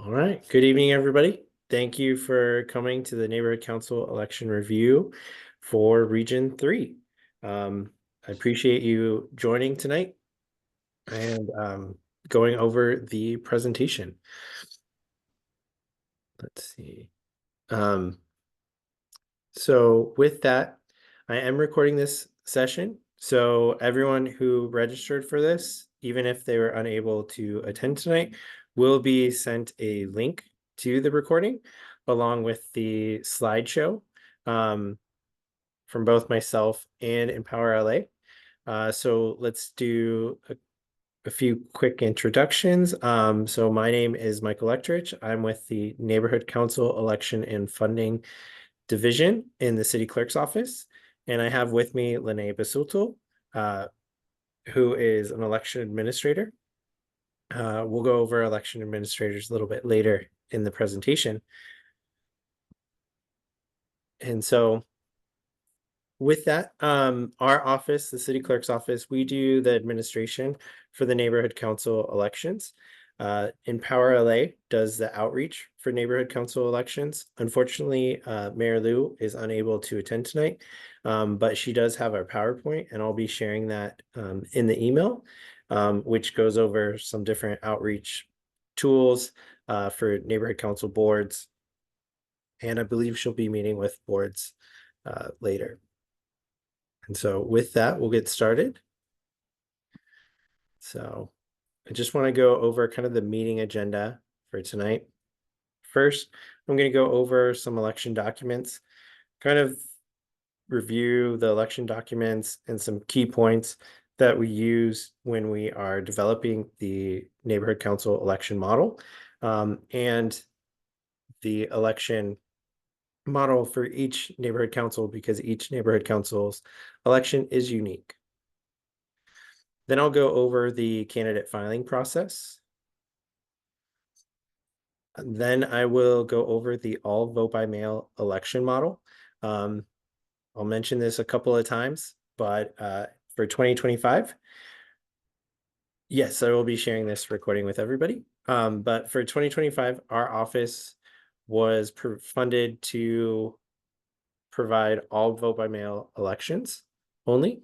All right. Good evening, everybody. Thank you for coming to the Neighborhood Council election review for Region 3. I appreciate you joining tonight and going over the presentation. Let's see. So with that, I am recording this session. So everyone who registered for this, even if they were unable to attend tonight, will be sent a link to the recording along with the slideshow from both myself and Empower LA. So let's do a few quick introductions. So my name is Michael Lectrich. I'm with the Neighborhood Council Election and Funding Division in the City Clerk's office. And I have with me Lene Basuto, who is an election administrator. We'll go over election administrators a little bit later in the presentation. And so with that, our office, the City Clerk's office, we do the administration for the neighborhood council elections. Empower LA does the outreach for neighborhood council elections. Unfortunately, Mayor Lou is unable to attend tonight, but she does have our PowerPoint, and I'll be sharing that in the email, which goes over some different outreach tools for neighborhood council boards. And I believe she'll be meeting with boards later. And so with that, we'll get started. So I just want to go over kind of the meeting agenda for tonight. First, I'm going to go over some election documents, kind of review the election documents and some key points that we use when we are developing the neighborhood council election model and the election model for each neighborhood council, because each neighborhood council's election is unique. Then I'll go over the candidate filing process. Then I will go over the all vote by mail election model. I'll mention this a couple of times, but for 2025, yes, I will be sharing this recording with everybody. But for 2025, our office was funded to provide all vote by mail elections only.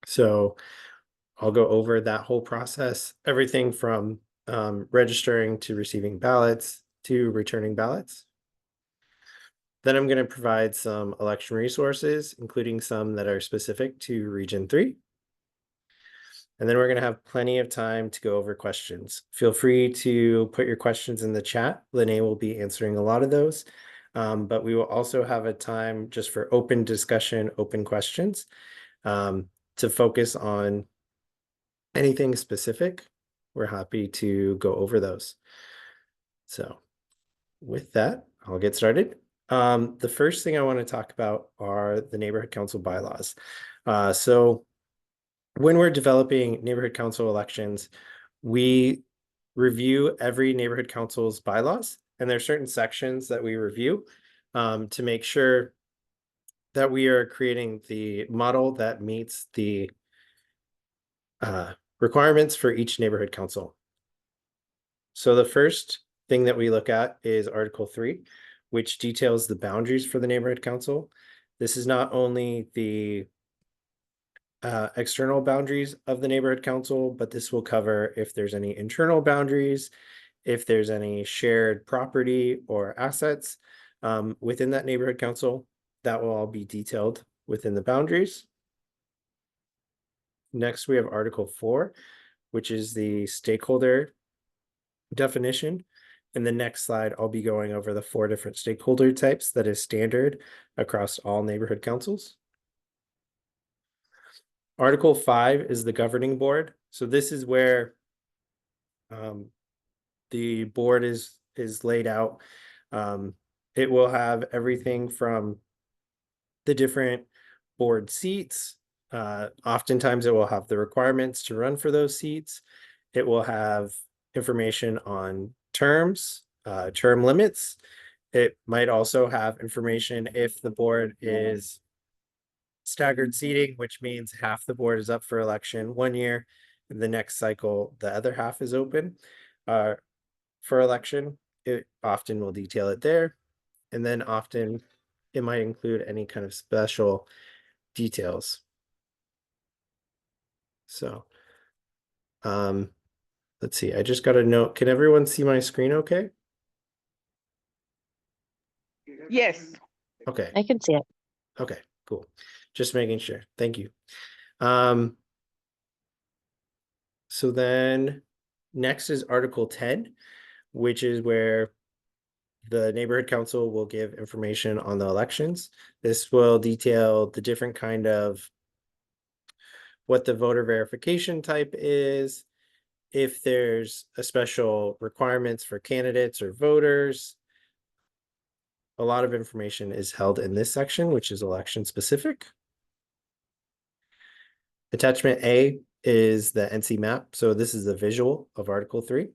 So I'll go over that whole process, everything from registering to receiving ballots to returning ballots. Then I'm going to provide some election resources, including some that are specific to Region 3. And then we're going to have plenty of time to go over questions. Feel free to put your questions in the chat. Lene will be answering a lot of those. But we will also have a time just for open discussion, open questions to focus on anything specific. We're happy to go over those. So with that, I'll get started. The first thing I want to talk about are the neighborhood council bylaws. So when we're developing neighborhood council elections, we review every neighborhood council's bylaws, and there are certain sections that we review to make sure that we are creating the model that meets the requirements for each neighborhood council. So the first thing that we look at is Article 3, which details the boundaries for the neighborhood council. This is not only the external boundaries of the neighborhood council, but this will cover if there's any internal boundaries, if there's any shared property or assets within that neighborhood council, that will all be detailed within the boundaries. Next, we have Article 4, which is the stakeholder definition. In the next slide, I'll be going over the 4 different stakeholder types that is standard across all neighborhood councils. Article 5 is the governing board. So this is where the board is laid out. It will have everything from the different board seats. Oftentimes it will have the requirements to run for those seats. It will have information on terms, term limits. It might also have information if the board is staggered seating, which means half the board is up for election one year, and the next cycle, the other half is open. for election, it often will detail it there. And then often it might include any kind of special details. So, let's see, I just got a note. Can everyone see my screen okay? Yes. Okay. I can see it. Okay, cool. Just making sure. Thank you. So then next is Article 10, which is where the neighborhood council will give information on the elections. This will detail the different kind of what the voter verification type is, if there's a special requirements for candidates or voters. A lot of information is held in this section, which is election specific. Attachment A is the NC map. So this is a visual of Article 3.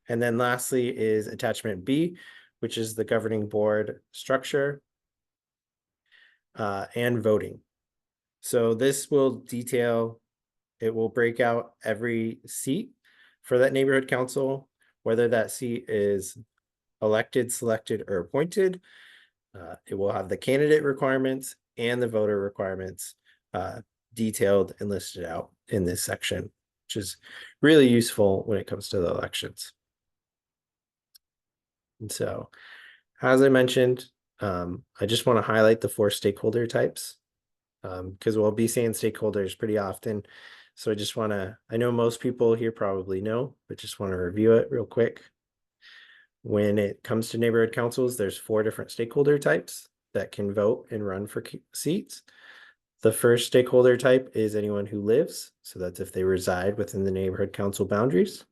And then lastly is attachment B, which is the governing board structure and voting. So this will detail, it will break out every seat for that neighborhood council, whether that seat is elected, selected, or appointed. It will have the candidate requirements and the voter requirements detailed and listed out in this section, which is really useful when it comes to the elections. And so, as I mentioned, I just want to highlight the 4 stakeholder types because we'll be saying stakeholders pretty often. So I just want to, I know most people here probably know, but just want to review it real quick. When it comes to neighborhood councils, there's 4 different stakeholder types that can vote and run for seats. The first stakeholder type is anyone who lives. So that's if they reside within the neighborhood council boundaries.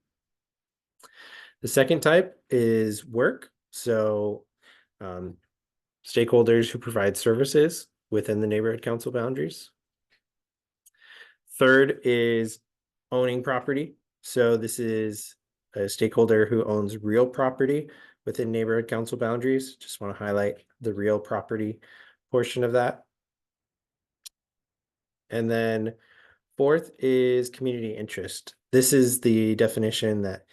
The second type is work. So stakeholders who provide services within the neighborhood council boundaries. Third is owning property. So this is a stakeholder who owns real property within neighborhood council boundaries. Just want to highlight the real property portion of that. And then fourth is community interest. This is the definition that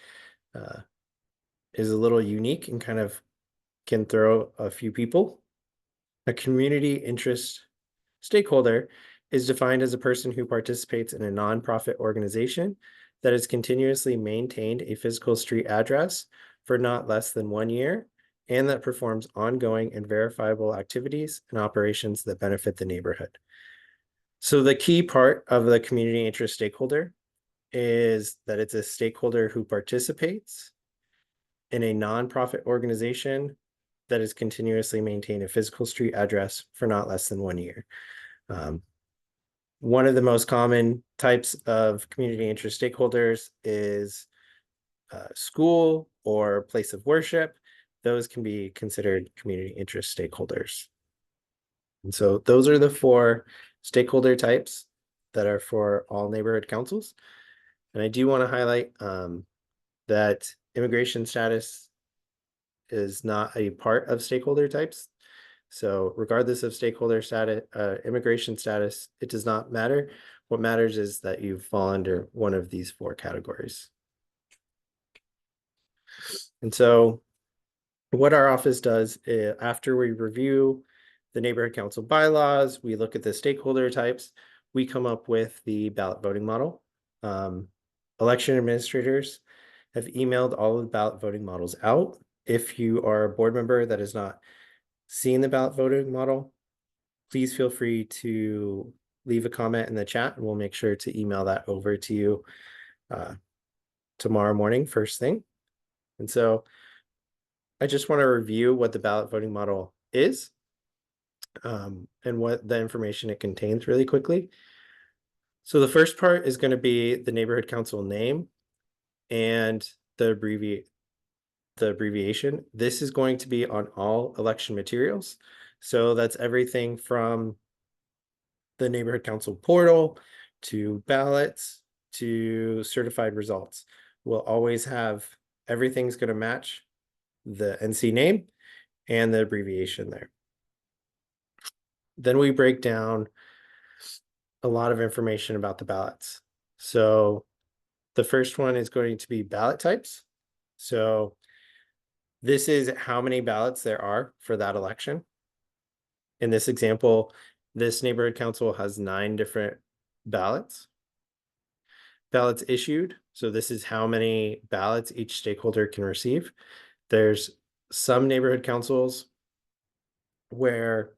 is a little unique and kind of can throw a few people. A community interest stakeholder is defined as a person who participates in a nonprofit organization that has continuously maintained a physical street address for not less than 1 year and that performs ongoing and verifiable activities and operations that benefit the neighborhood. So the key part of the community interest stakeholder is that it's a stakeholder who participates in a nonprofit organization that has continuously maintained a physical street address for not less than 1 year. One of the most common types of community interest stakeholders is school or place of worship. Those can be considered community interest stakeholders. And so those are the 4 stakeholder types that are for all neighborhood councils. And I do want to highlight that immigration status is not a part of stakeholder types. So regardless of stakeholder status, immigration status, it does not matter. What matters is that you fall under one of these 4 categories. And so what our office does after we review the neighborhood council bylaws, we look at the stakeholder types, we come up with the ballot voting model. Election administrators have emailed all of the ballot voting models out. If you are a board member that has not seen the ballot voting model, please feel free to leave a comment in the chat and we'll make sure to email that over to you tomorrow morning, first thing. And so I just want to review what the ballot voting model is and what the information it contains really quickly. So the first part is going to be the neighborhood council name and the abbreviation. This is going to be on all election materials. So that's everything from the neighborhood council portal to ballots to certified results. We'll always have, everything's going to match the NC name and the abbreviation there. Then we break down a lot of information about the ballots. So the first one is going to be ballot types. So this is how many ballots there are for that election. In this example, this neighborhood council has 9 different ballots. Ballots issued. So this is how many ballots each stakeholder can receive. There's some neighborhood councils where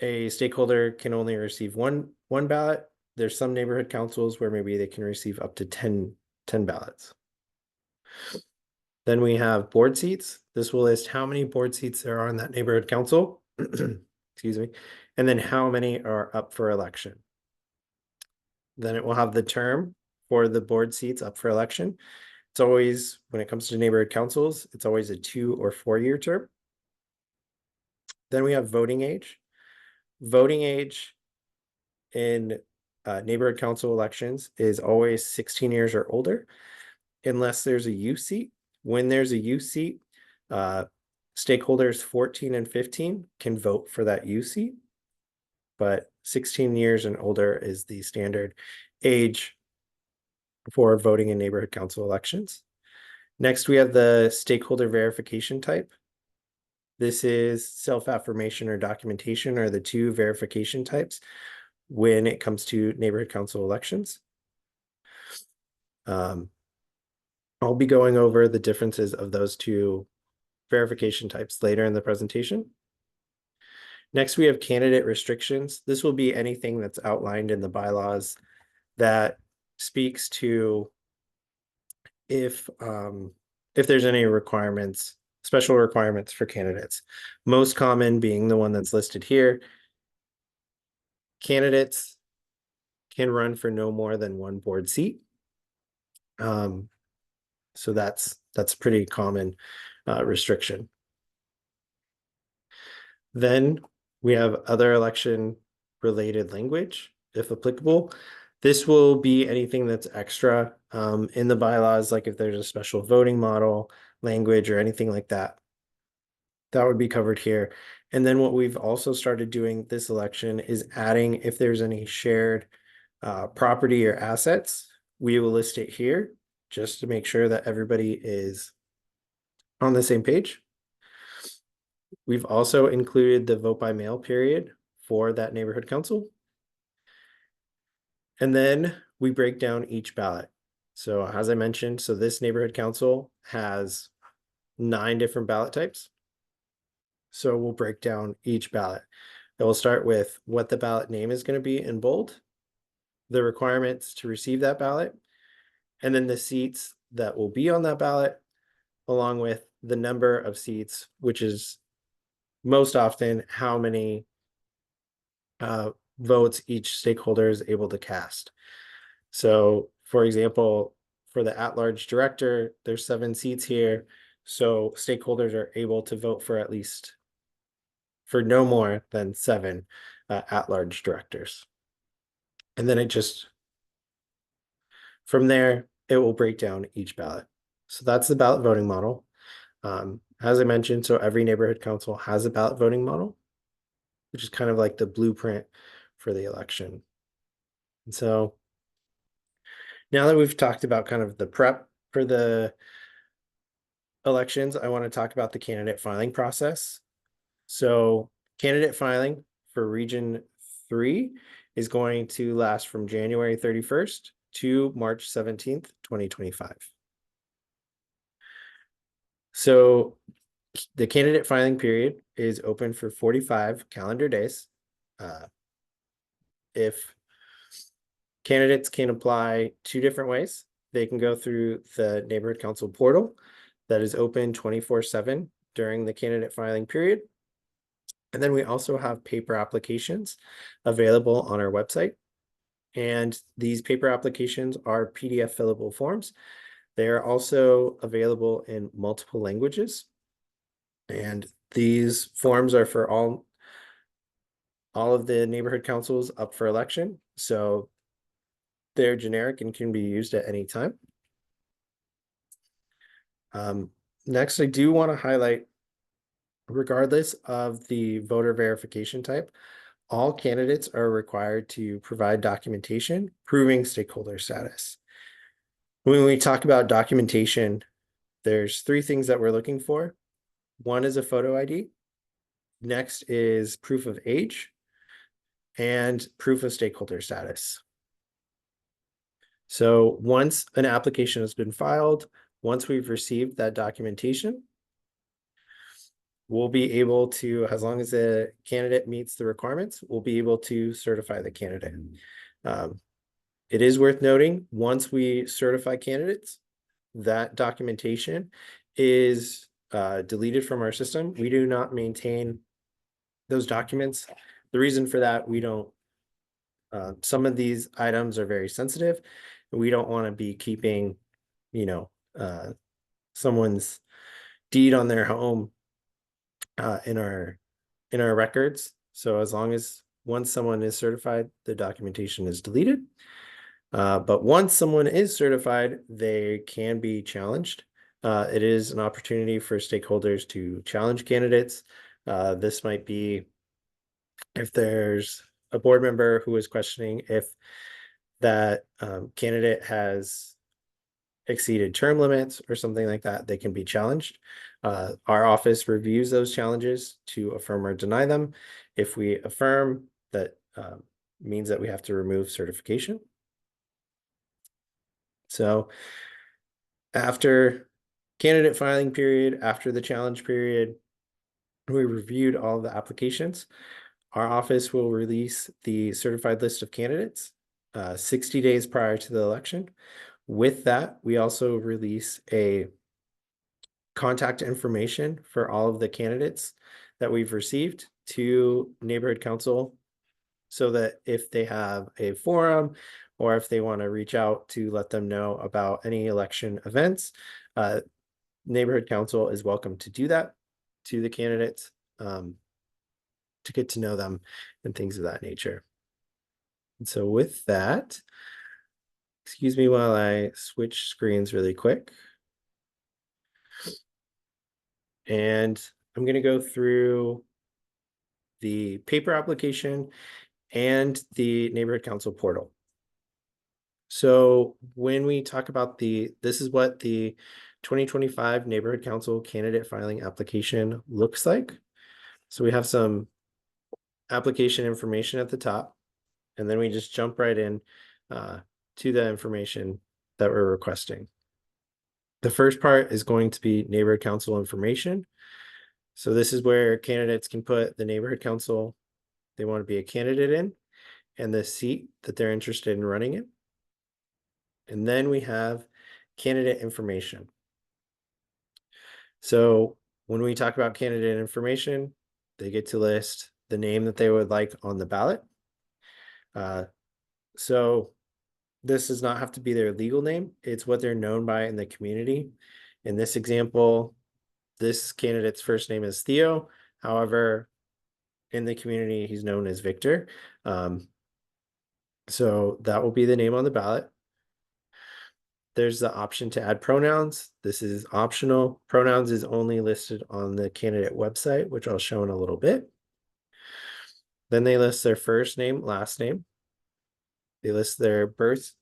a stakeholder can only receive one ballot. There's some neighborhood councils where maybe they can receive up to 10 ballots. Then we have board seats. This will list how many board seats there are in that neighborhood council. Excuse me. And then how many are up for election. Then it will have the term for the board seats up for election. It's always, when it comes to neighborhood councils, it's always a 2 or 4 year term. Then we have voting age. Voting age in neighborhood council elections is always 16 years or older, unless there's a youth seat. When there's a youth seat, stakeholders 14 and 15 can vote for that youth seat, but 16 years and older is the standard age for voting in neighborhood council elections. Next, we have the stakeholder verification type. This is self-affirmation or documentation are the 2 verification types when it comes to neighborhood council elections. I'll be going over the differences of those 2 verification types later in the presentation. Next, we have candidate restrictions. This will be anything that's outlined in the bylaws that speaks to if there's any requirements, special requirements for candidates. Most common being the one that's listed here. Candidates can run for no more than 1 board seat. So that's pretty common restriction. Then we have other election related language, if applicable. This will be anything that's extra in the bylaws, like if there's a special voting model language or anything like that. That would be covered here. And then what we've also started doing this election is adding, if there's any shared property or assets, we will list it here just to make sure that everybody is on the same page. We've also included the vote by mail period for that neighborhood council. And then we break down each ballot. So as I mentioned, so this neighborhood council has 9 different ballot types. So we'll break down each ballot. It will start with what the ballot name is going to be in bold, the requirements to receive that ballot, and then the seats that will be on that ballot, along with the number of seats, which is most often how many votes each stakeholder is able to cast. So for example, for the at-large director, there's 7 seats here. So stakeholders are able to vote for no more than 7 at-large directors. And then from there, it will break down each ballot. So that's the ballot voting model. As I mentioned, so every neighborhood council has a ballot voting model, which is kind of like the blueprint for the election. And so now that we've talked about kind of the prep for the elections, I want to talk about the candidate filing process. So candidate filing for Region 3 is going to last from January 31st to March 17th, 2025. So the candidate filing period is open for 45 calendar days. If candidates can apply 2 different ways, they can go through the neighborhood council portal that is open 24/7 during the candidate filing period. And then we also have paper applications available on our website. And these paper applications are PDF fillable forms. They are also available in multiple languages. And these forms are for all of the neighborhood councils up for election. So they're generic and can be used at any time. Next, I do want to highlight, regardless of the voter verification type, all candidates are required to provide documentation proving stakeholder status. When we talk about documentation, there's 3 things that we're looking for. One is a photo ID. Next is proof of age and proof of stakeholder status. So once an application has been filed, once we've received that documentation, we'll be able to, as long as the candidate meets the requirements, we'll be able to certify the candidate. It is worth noting, once we certify candidates, that documentation is deleted from our system. We do not maintain those documents. The reason for that, we don't, some of these items are very sensitive. And we don't want to be keeping, someone's deed on their home in our records. So as long as once someone is certified, the documentation is deleted. But once someone is certified, they can be challenged. It is an opportunity for stakeholders to challenge candidates. This might be if there's a board member who is questioning if that candidate has exceeded term limits or something like that, they can be challenged. Our office reviews those challenges to affirm or deny them. If we affirm, that means that we have to remove certification. So after candidate filing period, after the challenge period, we reviewed all of the applications. Our office will release the certified list of candidates 60 days prior to the election. With that, we also release a contact information for all of the candidates that we've received to neighborhood council, so that if they have a forum or if they want to reach out to let them know about any election events, neighborhood council is welcome to do that to the candidates, to get to know them and things of that nature. And so with that, excuse me while I switch screens really quick. And I'm going to go through the paper application and the neighborhood council portal. So when we talk about this is what the 2025 neighborhood council candidate filing application looks like. So we have some application information at the top, and then we just jump right in to the information that we're requesting. The first part is going to be neighborhood council information. So this is where candidates can put the neighborhood council they want to be a candidate in and the seat that they're interested in running in. And then we have candidate information. So when we talk about candidate information, they get to list the name that they would like on the ballot. So this does not have to be their legal name. It's what they're known by in the community. In this example, this candidate's first name is Theo. However, in the community, he's known as Victor. So that will be the name on the ballot. There's the option to add pronouns. This is optional. Pronouns is only listed on the candidate website, which I'll show in a little bit. Then they list their first name, last name. They list their birth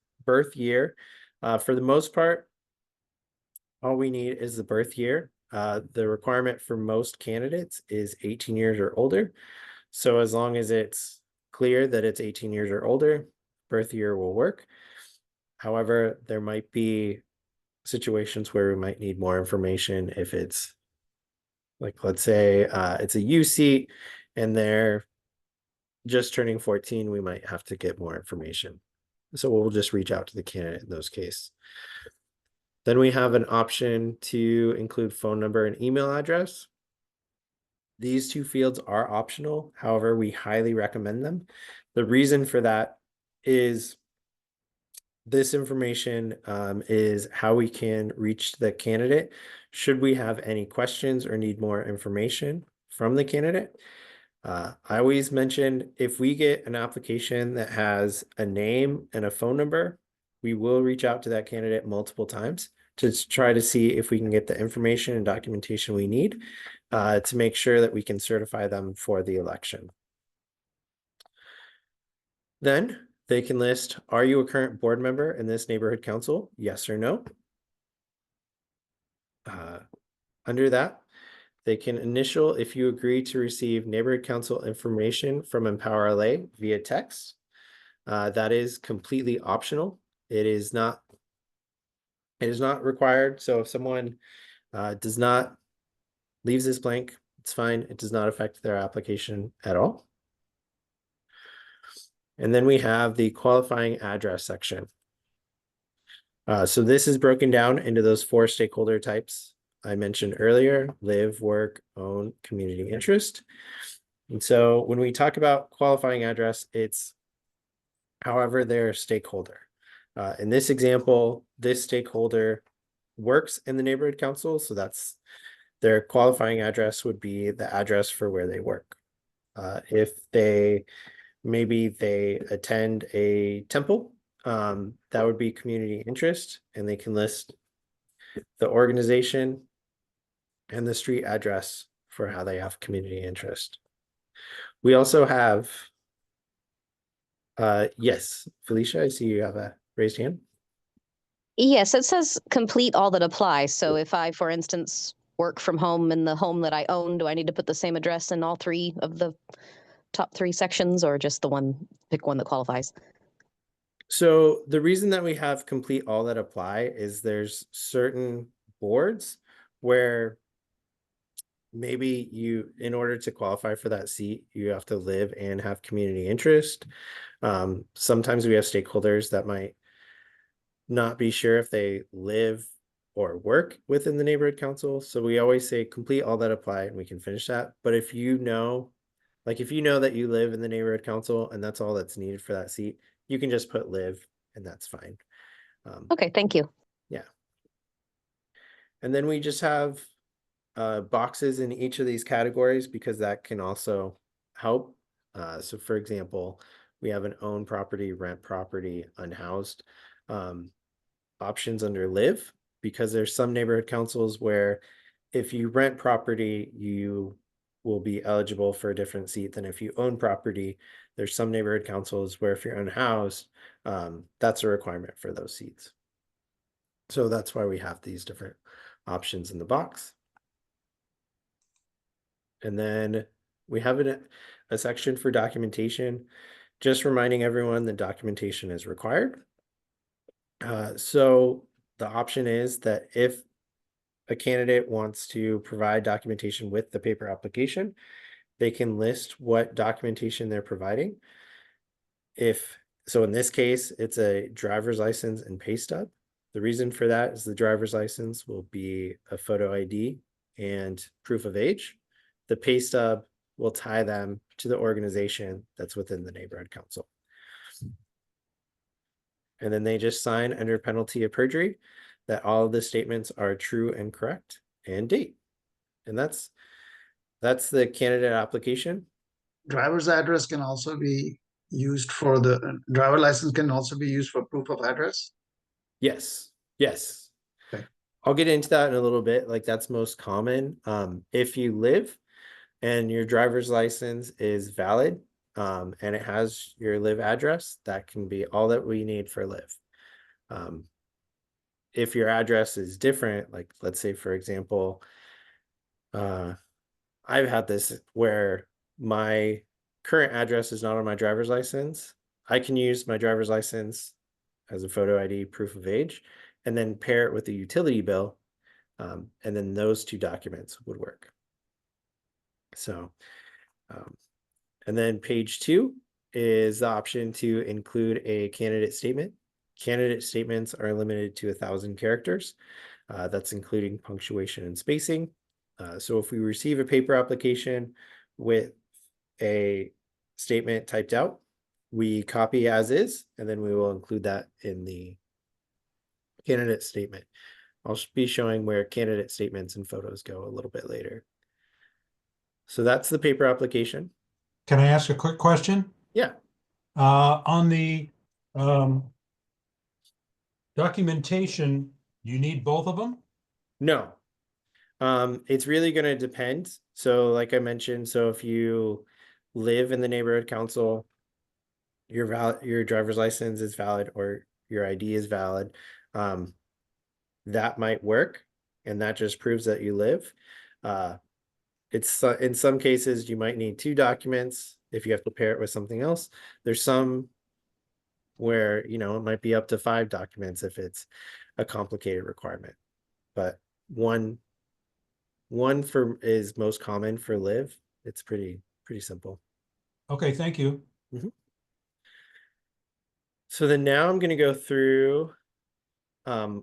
year. For the most part, all we need is the birth year. The requirement for most candidates is 18 years or older. So as long as it's clear that it's 18 years or older, birth year will work. However, there might be situations where we might need more information if it's like, let's say it's a U seat and they're just turning 14, we might have to get more information. So we'll just reach out to the candidate in those cases. Then we have an option to include phone number and email address. These 2 fields are optional. However, we highly recommend them. The reason for that is this information is how we can reach the candidate should we have any questions or need more information from the candidate. I always mention if we get an application that has a name and a phone number, we will reach out to that candidate multiple times to try to see if we can get the information and documentation we need to make sure that we can certify them for the election. Then they can list, are you a current board member in this neighborhood council? Yes or no. Under that, they can initial if you agree to receive neighborhood council information from Empower LA via text. That is completely optional. It is not required. So if someone does not leaves this blank, it's fine. It does not affect their application at all. And then we have the qualifying address section. So this is broken down into those 4 stakeholder types I mentioned earlier: live, work, own, community interest. And so when we talk about qualifying address, it's however their stakeholder. In this example, this stakeholder works in the neighborhood council, so that's their qualifying address would be the address for where they work. If maybe they attend a temple, that would be community interest, and they can list the organization and the street address for how they have community interest. We also have, yes, Felicia, I see you have a raised hand. Yes, it says complete all that apply. So if I, for instance, work from home in the home that I own, do I need to put the same address in all 3 of the top 3 sections, or just pick one that qualifies? So the reason that we have complete all that apply is there's certain boards where maybe in order to qualify for that seat, you have to live and have community interest. Sometimes we have stakeholders that might not be sure if they live or work within the neighborhood council. So we always say complete all that apply and we can finish that. But if you know that you live in the neighborhood council and that's all that's needed for that seat, you can just put live and that's fine. Okay, thank you. Yeah. And then we just have boxes in each of these categories because that can also help. So for example, we have an own property, rent property, unhoused. Options under live, because there's some neighborhood councils where if you rent property, you will be eligible for a different seat than if you own property. There's some neighborhood councils where if you're unhoused, that's a requirement for those seats. So that's why we have these different options in the box. And then we have a section for documentation, just reminding everyone that documentation is required. So the option is that if a candidate wants to provide documentation with the paper application, they can list what documentation they're providing. So in this case, it's a driver's license and pay stub. The reason for that is the driver's license will be a photo ID and proof of age. The pay stub will tie them to the organization that's within the neighborhood council. And then they just sign under penalty of perjury that all of the statements are true and correct and date. And that's the candidate application. Driver's address can also be used for the driver license can also be used for proof of address. Yes. Okay. I'll get into that in a little bit. Like that's most common. If you live and your driver's license is valid, and it has your live address, that can be all that we need for live. If your address is different, like let's say, for example, I've had this where my current address is not on my driver's license. I can use my driver's license as a photo ID, proof of age, and then pair it with a utility bill. And then those 2 documents would work. So, and then page 2 is the option to include a candidate statement. Candidate statements are limited to 1,000 characters. That's including punctuation and spacing. So if we receive a paper application with a statement typed out, we copy as is, and then we will include that in the candidate statement. I'll be showing where candidate statements and photos go a little bit later. So that's the paper application. Can I ask a quick question? Yeah. On the documentation, you need both of them? No. It's really going to depend. So like I mentioned, so if you live in the neighborhood council, your driver's license is valid or your ID is valid, that might work. and that just proves that you live. It's in some cases you might need 2 documents if you have to pair it with something else. There's some where, you know, it might be up to 5 documents if it's a complicated requirement, but one is most common for live. It's pretty simple. Okay, thank you. So then now I'm going to go through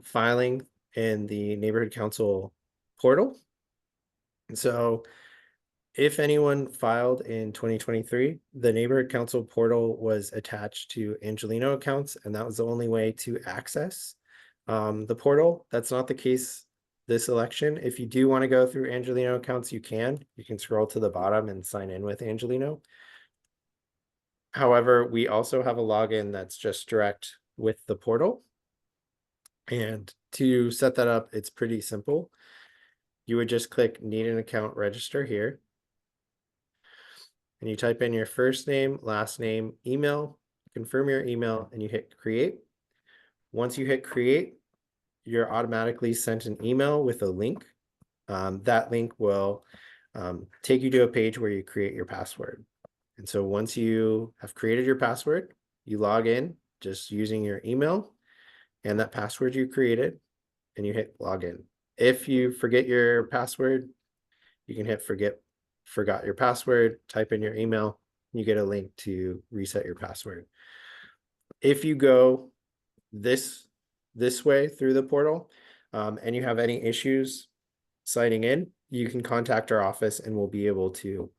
filing in the neighborhood council portal. And so if anyone filed in 2023, the neighborhood council portal was attached to Angelino accounts, and that was the only way to access the portal. That's not the case this election. If you do want to go through Angelino accounts, you can scroll to the bottom and sign in with Angelino. However, we also have a login that's just direct with the portal. And to set that up, it's pretty simple. You would just click need an account register here. And you type in your first name, last name, email, confirm your email, and you hit create. Once you hit create, you're automatically sent an email with a link. That link will take you to a page where you create your password. And so once you have created your password, you log in just using your email and that password you created, and you hit login. If you forget your password, you can hit forgot your password, type in your email, you get a link to reset your password. If you go this way through the portal and you have any issues signing in, you can contact our office and we'll be able to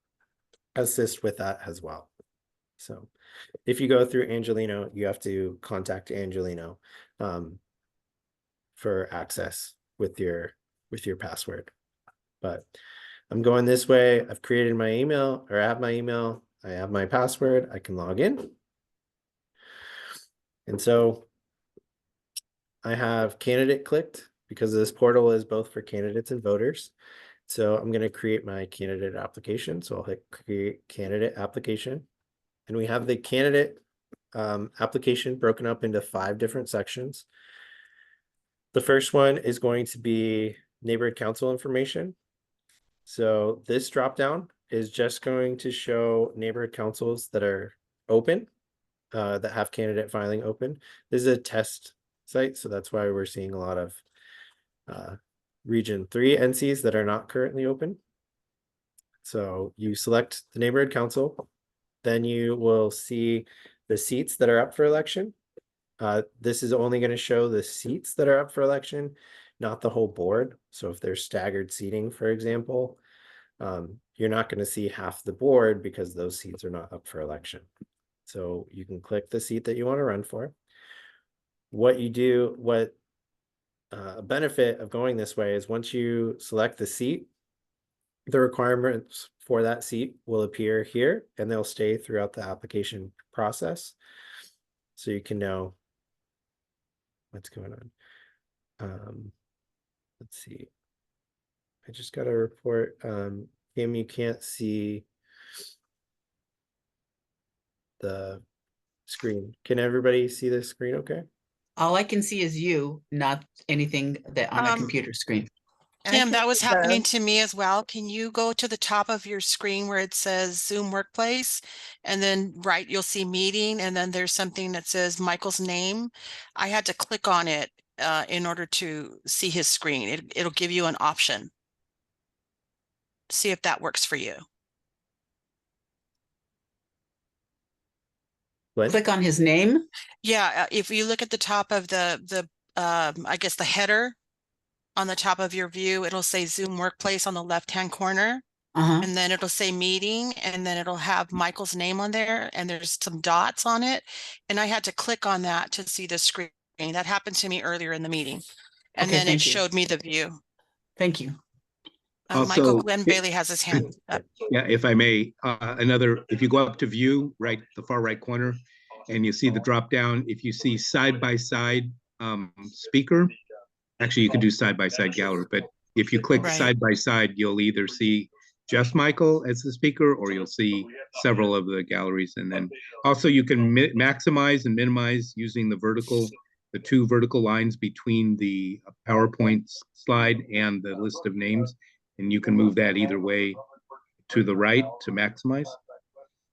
assist with that as well. So if you go through Angelino, you have to contact Angelino for access with your password. But I'm going this way. I've created my email, or I have my email, I have my password, I can log in. And so I have candidate clicked because this portal is both for candidates and voters. So I'm going to create my candidate application. So I'll hit create candidate application. And we have the candidate application broken up into 5 different sections. The first one is going to be neighborhood council information. So this dropdown is just going to show neighborhood councils that are open, that have candidate filing open. This is a test site, so that's why we're seeing a lot of Region 3 NCs that are not currently open. So you select the neighborhood council, then you will see the seats that are up for election. This is only going to show the seats that are up for election, not the whole board. So if there's staggered seating, for example, you're not going to see half the board because those seats are not up for election. So you can click the seat that you want to run for. A benefit of going this way is once you select the seat, the requirements for that seat will appear here and they'll stay throughout the application process. So you can know what's going on. Let's see. I just got a report. Kim, you can't see the screen. Can everybody see the screen okay? All I can see is you, not anything that on a computer screen. Kim, that was happening to me as well. Can you go to the top of your screen where it says Zoom Workplace, and then you'll see meeting, and then there's something that says Michael's name. I had to click on it in order to see his screen. It'll give you an option. See if that works for you. What? Click on his name. Yeah, if you look at the top of the I guess the header on the top of your view, it'll say Zoom Workplace on the left-hand corner. And then it'll say meeting, and then it'll have Michael's name on there, and there's some dots on it. And I had to click on that to see the screen. That happened to me earlier in the meeting. And then it showed me the view. Thank you. Michael Glenn Bailey has his hand up. Yeah, if I may, if you go up to view, right, the far right corner, and you see the drop down, if you see side-by-side speaker, actually you could do side-by-side gallery, but if you click side-by-side, you'll either see just Michael as the speaker, or you'll see several of the galleries. And then also you can maximize and minimize using the vertical the two vertical lines between the PowerPoint slide and the list of names, and you can move that either way to the right to maximize.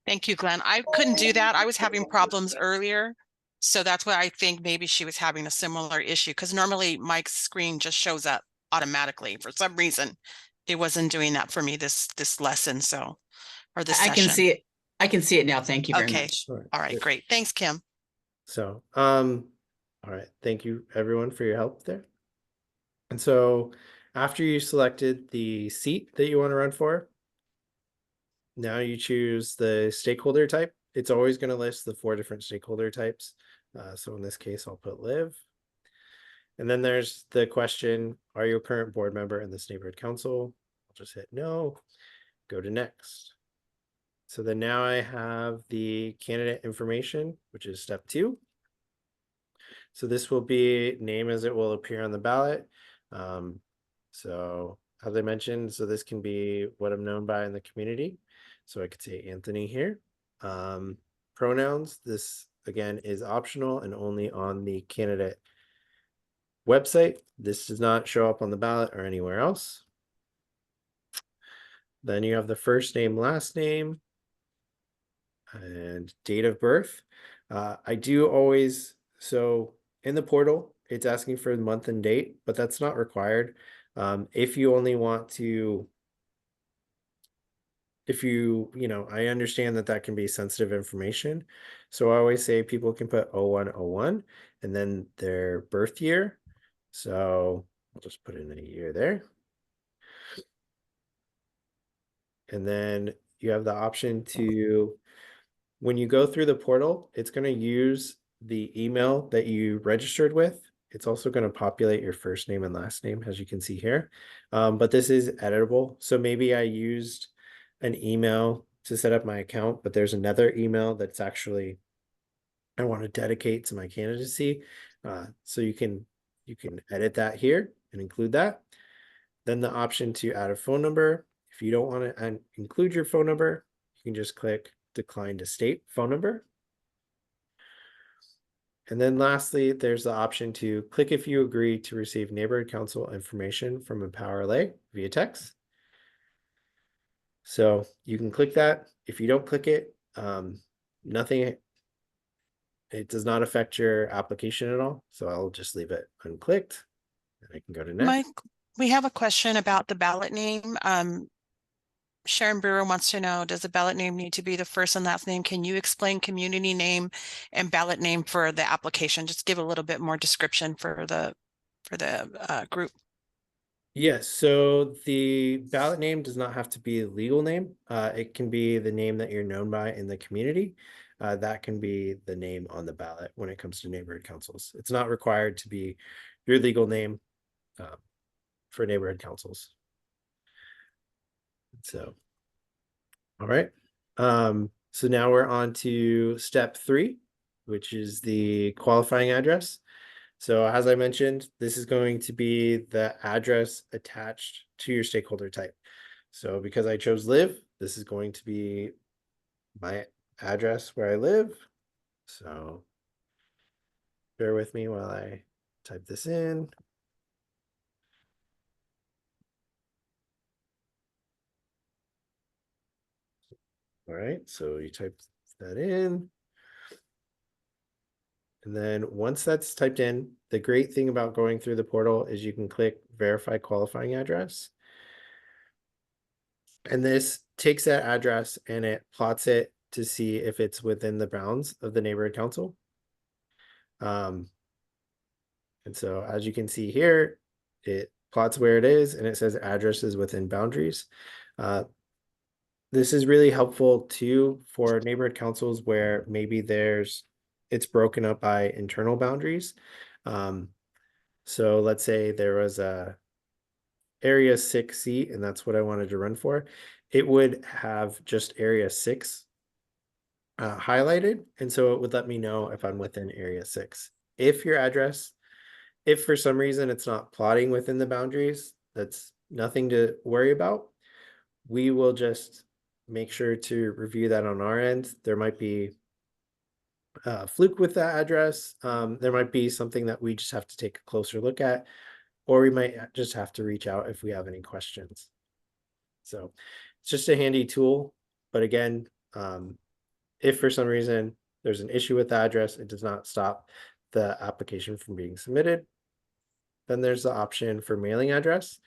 Thank you, Glenn. I couldn't do that. I was having problems earlier. So that's why I think maybe she was having a similar issue, because normally Mike's screen just shows up automatically. For some reason, it wasn't doing that for me this lesson. So, or this I can session. see it. I can see it now. Thank you very Okay. much. All right, great. Thanks, Kim. So, all right. Thank you everyone for your help there. And so after you selected the seat that you want to run for, now you choose the stakeholder type. It's always going to list the 4 different stakeholder types. So in this case, I'll put live. And then there's the question, are you a current board member in this neighborhood council? I'll just hit no, go to next. So then now I have the candidate information, which is step 2. So this will be name as it will appear on the ballot. So as I mentioned, so this can be what I'm known by in the community. So I could say Anthony here. Pronouns, this again is optional and only on the candidate website. This does not show up on the ballot or anywhere else. Then you have the first name, last name, and date of birth. I do always, so in the portal, it's asking for the month and date, but that's not required. If you only want to, I understand that that can be sensitive information. So I always say people can put 0101 and then their birth year. So I'll just put in a year there. And then you have the option to, when you go through the portal, it's going to use the email that you registered with. It's also going to populate your first name and last name, as you can see here. But this is editable. So maybe I used an email to set up my account, but there's another email that's actually I want to dedicate to my candidacy. So you can edit that here and include that. Then the option to add a phone number. If you don't want to include your phone number, you can just click decline to state phone number. And then lastly, there's the option to click if you agree to receive neighborhood council information from Empower LA via text. So you can click that. If you don't click it, nothing, it does not affect your application at all. So I'll just leave it unclicked and I can go to next. Mike, we have a question about the ballot name. Sharon Brewer wants to know, does the ballot name need to be the first and last name? Can you explain community name and ballot name for the application? Just give a little bit more description for the group. Yes, so the ballot name does not have to be a legal name. It can be the name that you're known by in the community. That can be the name on the ballot when it comes to neighborhood councils. It's not required to be your legal name for neighborhood councils. So, all right. So now we're on to step 3, which is the qualifying address. So as I mentioned, this is going to be the address attached to your stakeholder type. So because I chose live, this is going to be my address where I live. So bear with me while I type this in. All right, so you type that in. And then once that's typed in, the great thing about going through the portal is you can click verify qualifying address. And this takes that address and it plots it to see if it's within the bounds of the neighborhood council. And so as you can see here, it plots where it is and it says address is within boundaries. This is really helpful too for neighborhood councils where maybe it's broken up by internal boundaries. So let's say there was a area 6 seat and that's what I wanted to run for. It would have just area 6 highlighted. And so it would let me know if I'm within area 6. If for some reason it's not plotting within the boundaries, that's nothing to worry about. We will just make sure to review that on our end. There might be fluke with that address. There might be something that we just have to take a closer look at, or we might just have to reach out if we have any questions. So it's just a handy tool. But again, if for some reason there's an issue with the address, it does not stop the application from being submitted. Then there's the option for mailing address.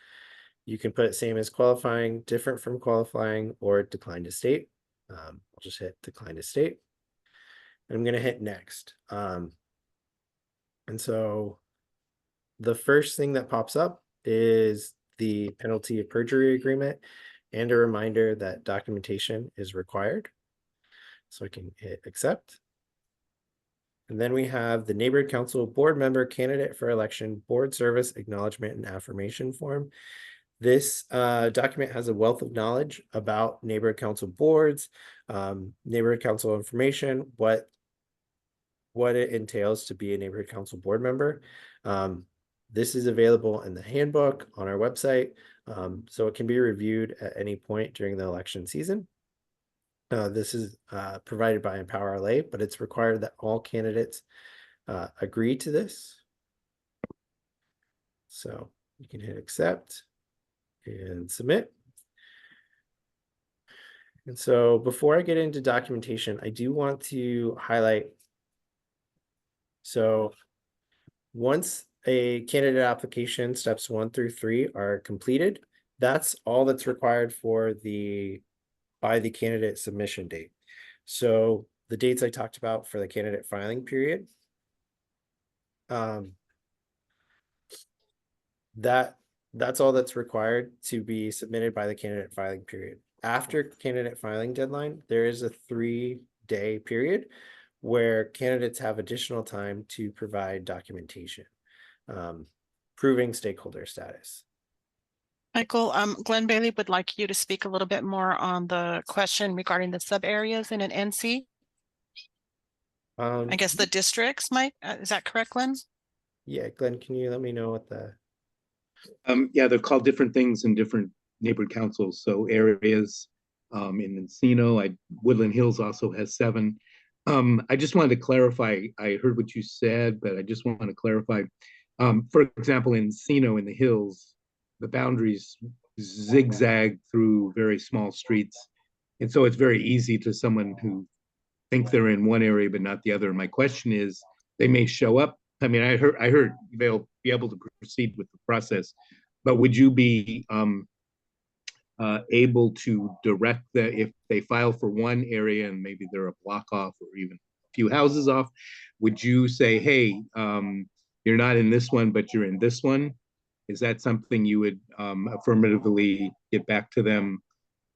You can put it same as qualifying, different from qualifying, or decline to state. I'll just hit decline to state. And I'm going to hit next. And so the first thing that pops up is the penalty of perjury agreement and a reminder that documentation is required. So I can hit accept. And then we have the neighborhood council board member candidate for election board service acknowledgement and affirmation form. This document has a wealth of knowledge about neighborhood council boards, neighborhood council information, what it entails to be a neighborhood council board member. This is available in the handbook on our website, so it can be reviewed at any point during the election season. This is provided by Empower LA, but it's required that all candidates agree to this. So you can hit accept and submit. And so before I get into documentation, I do want to highlight. So once a candidate application steps 1 through 3 are completed, that's all that's required for by the candidate submission date. So the dates I talked about for the candidate filing period, that's all that's required to be submitted by the candidate filing period. After candidate filing deadline, there is a 3-day period where candidates have additional time to provide documentation, proving stakeholder status. Michael, Glenn Bailey would like you to speak a little bit more on the question regarding the sub areas in an NC. I guess the districts, Mike, is that correct, Glenn? Yeah, Glenn, can you let me know what the... Yeah, they're called different things in different neighborhood councils. So areas in Encino, Woodland Hills also has 7. I just wanted to clarify, I heard what you said, but I just want to clarify. For example, in Encino in the hills, the boundaries zigzag through very small streets. And so it's very easy to someone who think they're in one area but not the other. My question is, they may show up. I mean, I heard they'll be able to proceed with the process, but would you be able to direct if they file for one area and maybe they're a block off or even a few houses off, would you say, hey, you're not in this one, but you're in this one? Is that something you would affirmatively get back to them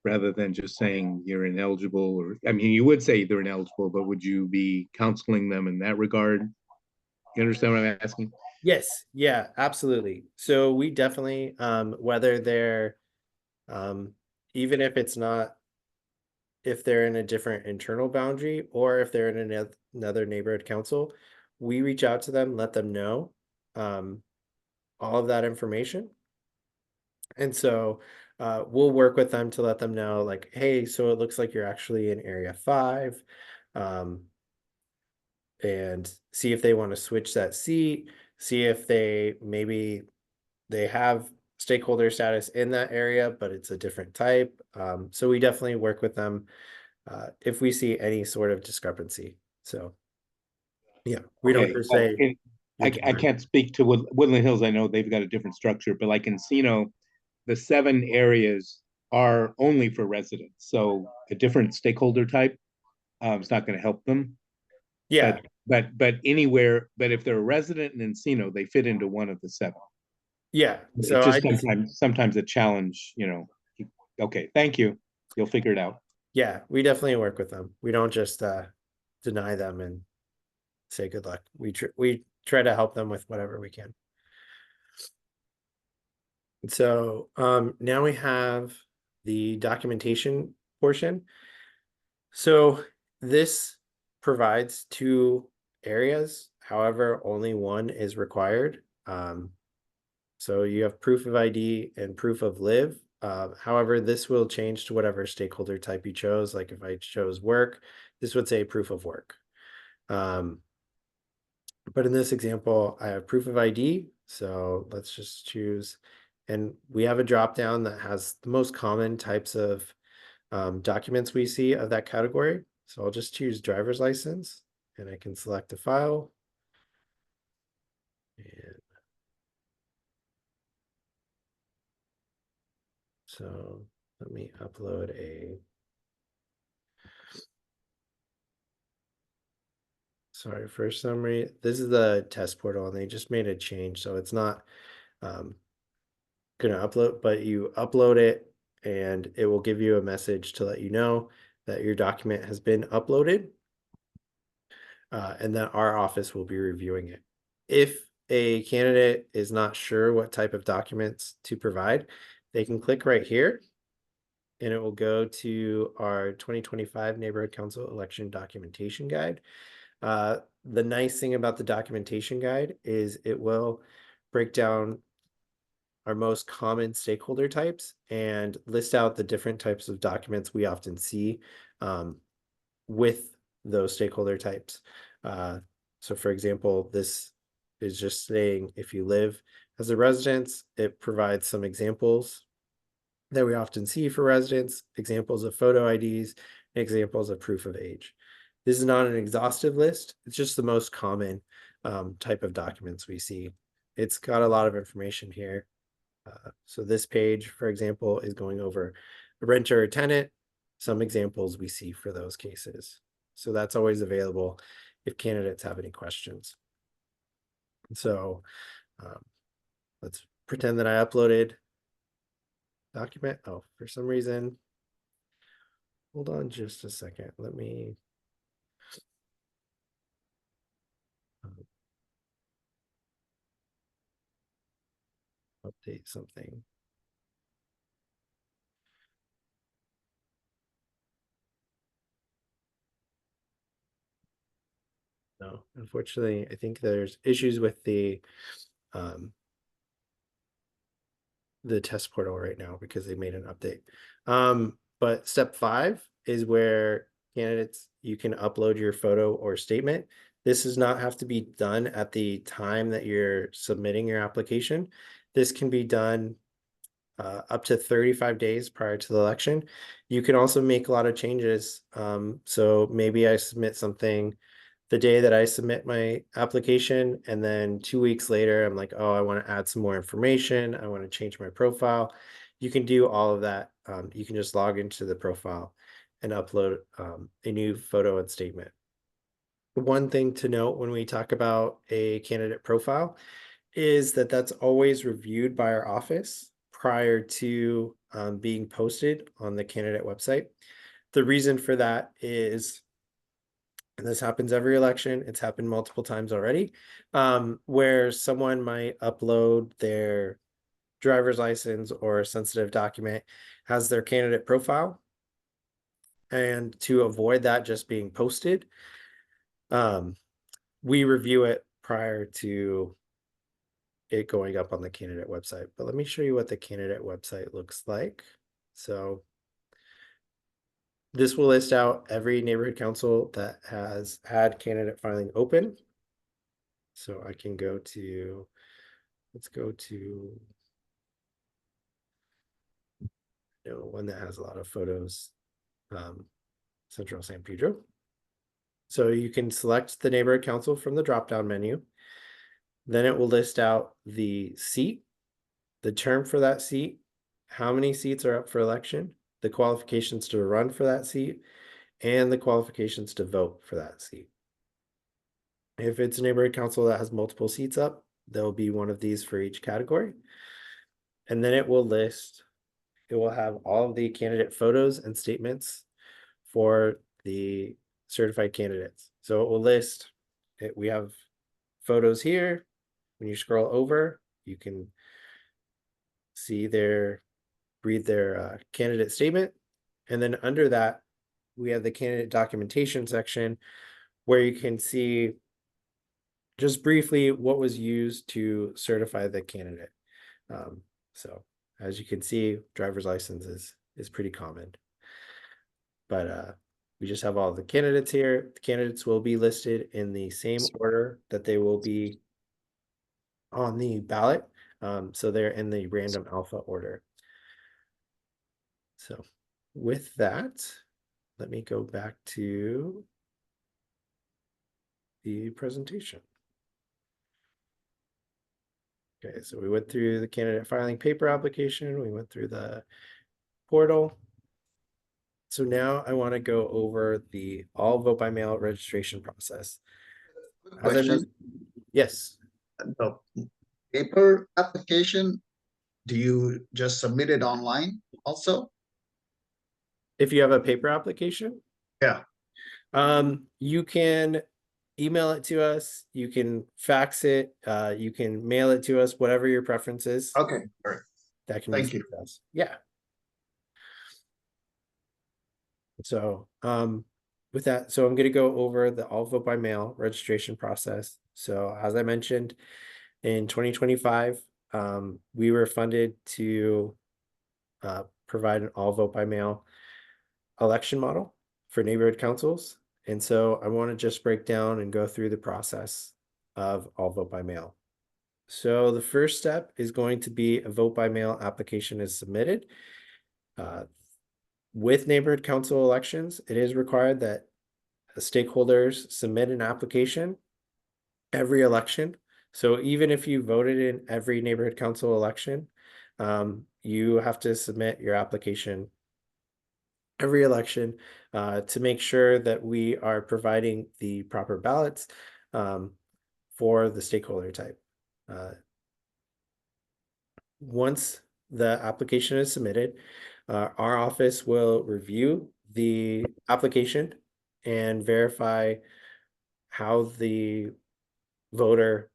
rather than just saying you're ineligible? Or, I mean, you would say they're ineligible, but would you be counseling them in that regard? You understand what I'm asking? Yes, yeah, absolutely. So we definitely, whether they're, even if it's not, if they're in a different internal boundary or if they're in another neighborhood council, we reach out to them, let them know all of that information. And so we'll work with them to let them know, like, hey, so it looks like you're actually in area 5, and see if they want to switch that seat, see if maybe they have stakeholder status in that area, but it's a different type. So we definitely work with them if we see any sort of discrepancy. So yeah, we don't per se. I can't speak to Woodland Hills. I know they've got a different structure, but like Encino, the 7 areas are only for residents. So a different stakeholder type is not going to help them. Yeah. But anywhere, but if they're a resident in Encino, they fit into one of the 7. Yeah. So it's just sometimes a challenge, you know. Okay, thank you. You'll figure it out. Yeah, we definitely work with them. We don't just deny them and say good luck. We try to help them with whatever we can. And so now we have the documentation portion. So this provides 2 areas. However, only one is required. So you have proof of ID and proof of live. However, this will change to whatever stakeholder type you chose. Like if I chose work, this would say proof of work. But in this example, I have proof of ID. So let's just choose, and we have a drop down that has the most common types of documents we see of that category. So I'll just choose driver's license and I can select a file. And so let me upload a, sorry, for summary. This is the test portal and they just made a change. So it's not gonna upload, but you upload it and it will give you a message to let you know that your document has been uploaded and that our office will be reviewing it. If a candidate is not sure what type of documents to provide, they can click right here and it will go to our 2025 Neighborhood Council Election Documentation Guide. The nice thing about the documentation guide is it will break down our most common stakeholder types and list out the different types of documents we often see with those stakeholder types. So for example, this is just saying if you live as a resident, it provides some examples that we often see for residents, examples of photo IDs, examples of proof of age. This is not an exhaustive list. It's just the most common type of documents we see. It's got a lot of information here. So this page, for example, is going over a renter or tenant, some examples we see for those cases. So that's always available if candidates have any questions. So let's pretend that I uploaded document. Oh, for some reason, hold on just a second. Let me update something. No, unfortunately, I think there's issues with the test portal right now because they made an update. But step 5 is where candidates, you can upload your photo or statement. This does not have to be done at the time that you're submitting your application. This can be done up to 35 days prior to the election. You can also make a lot of changes. So maybe I submit something the day that I submit my application, and then 2 weeks later, I'm like, oh, I want to add some more information. I want to change my profile. You can do all of that. You can just log into the profile and upload a new photo and statement. One thing to note when we talk about a candidate profile is that that's always reviewed by our office prior to being posted on the candidate website. The reason for that is, and this happens every election, it's happened multiple times already, where someone might upload their driver's license or a sensitive document, has their candidate profile, and to avoid that just being posted, we review it prior to it going up on the candidate website. But let me show you what the candidate website looks like. So this will list out every neighborhood council that has had candidate filing open. So I can go to, let's go to, one that has a lot of photos, Central San Pedro. So you can select the neighborhood council from the drop-down menu. Then it will list out the seat, the term for that seat, how many seats are up for election, the qualifications to run for that seat, and the qualifications to vote for that seat. If it's a neighborhood council that has multiple seats up, there will be one of these for each category. And then it will have all of the candidate photos and statements for the certified candidates. So it will list it. We have photos here. When you scroll over, you can see read their candidate statement. And then under that, we have the candidate documentation section where you can see just briefly what was used to certify the candidate. So as you can see, driver's license is pretty common. But We just have all the candidates here. The candidates will be listed in the same order that they will be on the ballot. So they're in the random alpha order. So with that, let me go back to the presentation. Okay, so we went through the candidate filing paper application. We went through the portal. So now I want to go over the all vote by mail registration process. As I Question, mentioned, yes. the paper application, do you just submit it online also? If you have a paper application, Yeah. You can email it to us, you can fax it, you can mail it to us, whatever your preference is. Okay, all right. That can Thank be you. sent to us. Yeah. So, with that, so I'm going to go over the all vote by mail registration process. So as I mentioned, in 2025, we were funded to provide an all vote by mail election model for neighborhood councils. And so I want to just break down and go through the process of all vote by mail. So the first step is going to be a vote by mail application is submitted. With neighborhood council elections, it is required that stakeholders submit an application every election. So even if you voted in every neighborhood council election, you have to submit your application every election to make sure that we are providing the proper ballots for the stakeholder type. Once the application is submitted, our office will review the application and verify how the voter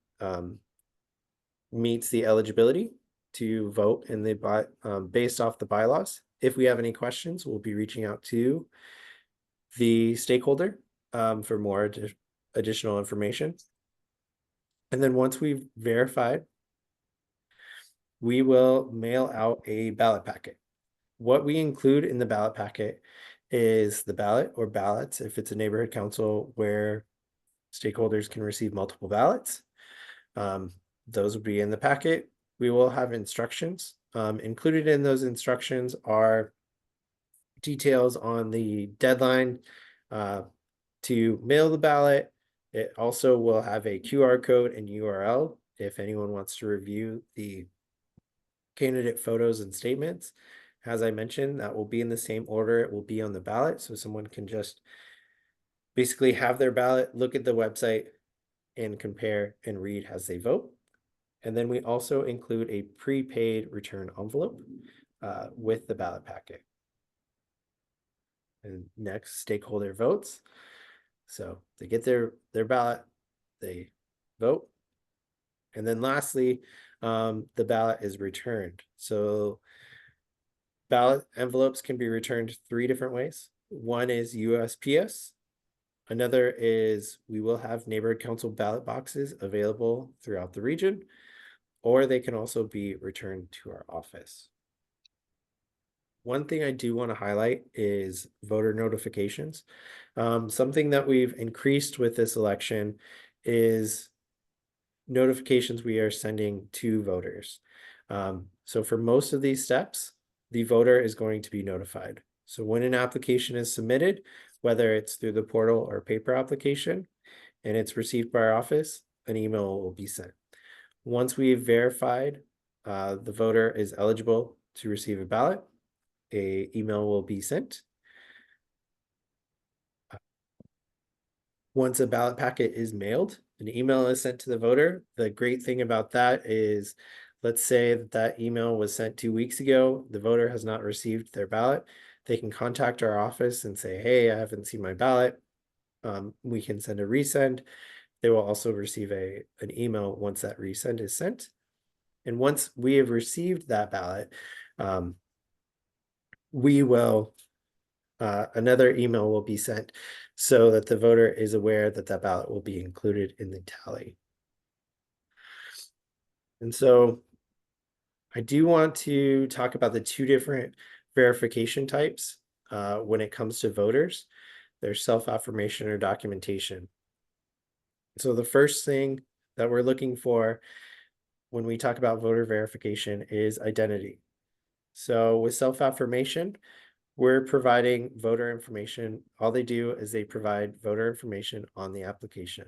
meets the eligibility to vote in the based off the bylaws. If we have any questions, we'll be reaching out to the stakeholder for more additional information. And then once we've verified, we will mail out a ballot packet. What we include in the ballot packet is the ballot or ballots, if it's a neighborhood council where stakeholders can receive multiple ballots. Those will be in the packet. We will have instructions. Included in those instructions are details on the deadline to mail the ballot. It also will have a QR code and URL if anyone wants to review the candidate photos and statements. As I mentioned, that will be in the same order it will be on the ballot, so someone can just basically have their ballot, look at the website, and compare and read as they vote. And then we also include a prepaid return envelope with the ballot packet. And next, stakeholder votes. So they get their ballot, they vote. And then lastly, the ballot is returned. So ballot envelopes can be returned 3 different ways. One is USPS. Another is we will have neighborhood council ballot boxes available throughout the region, or they can also be returned to our office. One thing I do want to highlight is voter notifications. Something that we've increased with this election is notifications we are sending to voters. So for most of these steps, the voter is going to be notified. So when an application is submitted, whether it's through the portal or paper application, and it's received by our office, an email will be sent. Once we've verified the voter is eligible to receive a ballot, an email will be sent. Once a ballot packet is mailed, an email is sent to the voter. The great thing about that is, let's say that email was sent 2 weeks ago, the voter has not received their ballot. They can contact our office and say, hey, I haven't seen my ballot. We can send a resend. They will also receive an email once that resend is sent. And once we have received that ballot, we will, another email will be sent so that the voter is aware that that ballot will be included in the tally. And so I do want to talk about the 2 different verification types when it comes to voters. their self-affirmation or documentation. So the first thing that we're looking for when we talk about voter verification is identity. So with self-affirmation, we're providing voter information. All they do is they provide voter information on the application.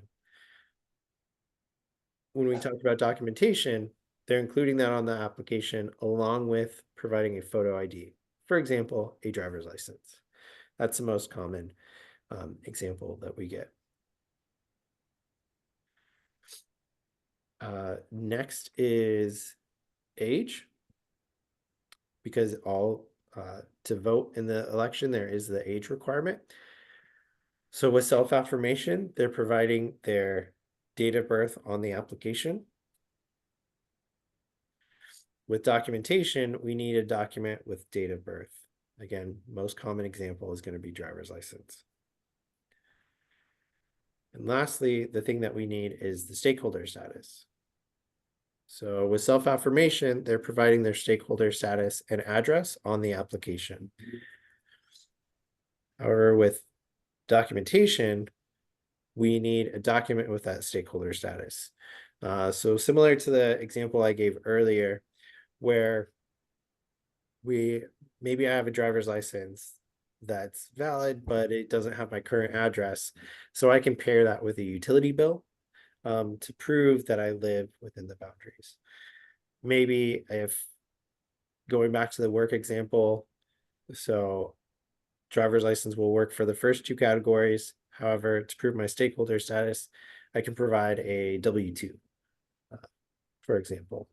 When we talk about documentation, they're including that on the application along with providing a photo ID. For example, a driver's license. That's the most common example that we get. Next is age, because to vote in the election, there is the age requirement. So with self-affirmation, they're providing their date of birth on the application. With documentation, we need a document with date of birth. Again, most common example is going to be driver's license. And lastly, the thing that we need is the stakeholder status. So with self-affirmation, they're providing their stakeholder status and address on the application. However, with documentation, we need a document with that stakeholder status. So similar to the example I gave earlier, where maybe I have a driver's license that's valid, but it doesn't have my current address. So I can pair that with a utility bill to prove that I live within the boundaries. Maybe if going back to the work example, so driver's license will work for the first two categories. However, to prove my stakeholder status, I can provide a W-2, for example.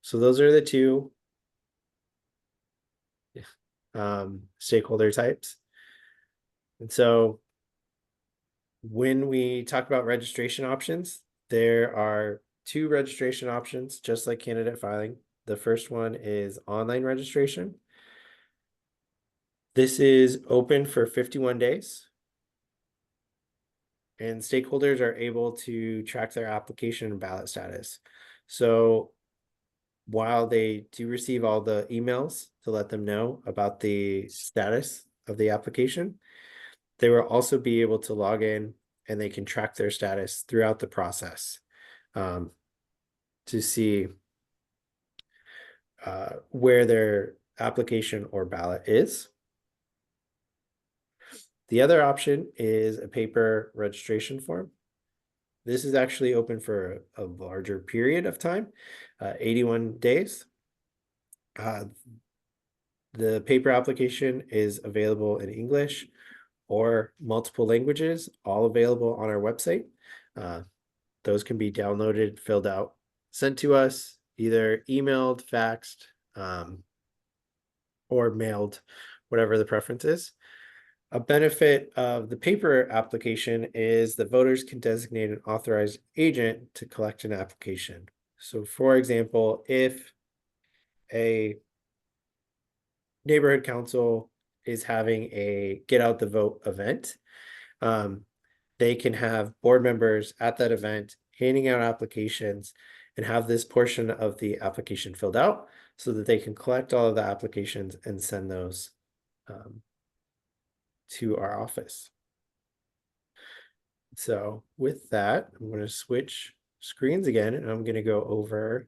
So those are the two stakeholder types. And so when we talk about registration options, there are two registration options, just like candidate filing. The first one is online registration. This is open for 51 days. And stakeholders are able to track their application and ballot status. So while they do receive all the emails to let them know about the status of the application, they will also be able to log in and they can track their status throughout the process to see where their application or ballot is. The other option is a paper registration form. This is actually open for a larger period of time, 81 days. The paper application is available in English or multiple languages, all available on our website. Those can be downloaded, filled out, sent to us, either emailed, faxed, or mailed, whatever the preference is. A benefit of the paper application is that voters can designate an authorized agent to collect an application. So for example, if a neighborhood council is having a get out the vote event, they can have board members at that event handing out applications and have this portion of the application filled out so that they can collect all of the applications and send those to our office. So with that, I'm going to switch screens again, and I'm going to go over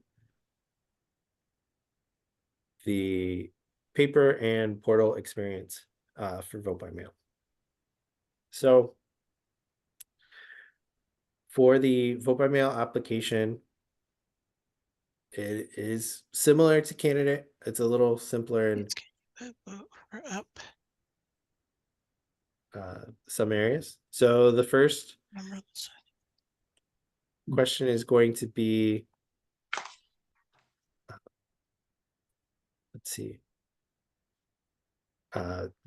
the paper and portal experience for vote by mail. So for the vote by mail application, it is similar to candidate. It's a little simpler in some areas. So the first question is going to be, let's see,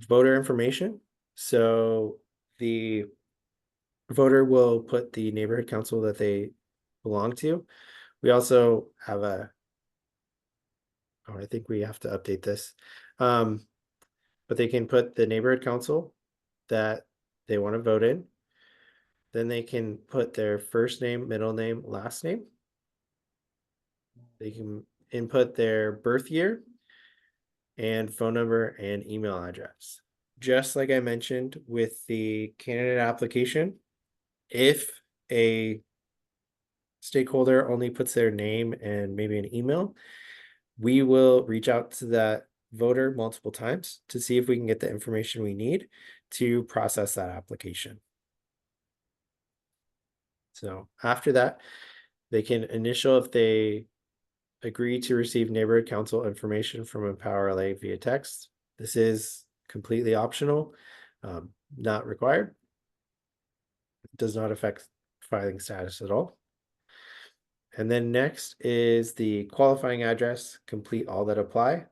voter information. So the voter will put the neighborhood council that they belong to. We also have I think we have to update this. But they can put the neighborhood council that they want to vote in. Then they can put their first name, middle name, last name. They can input their birth year and phone number and email address. just like I mentioned with the candidate application, if a stakeholder only puts their name and maybe an email, we will reach out to that voter multiple times to see if we can get the information we need to process that application. So after that, they can initial if they agree to receive neighborhood council information from Empower LA via text. This is completely optional, not required. It does not affect filing status at all. And then next is the qualifying address, complete all that apply.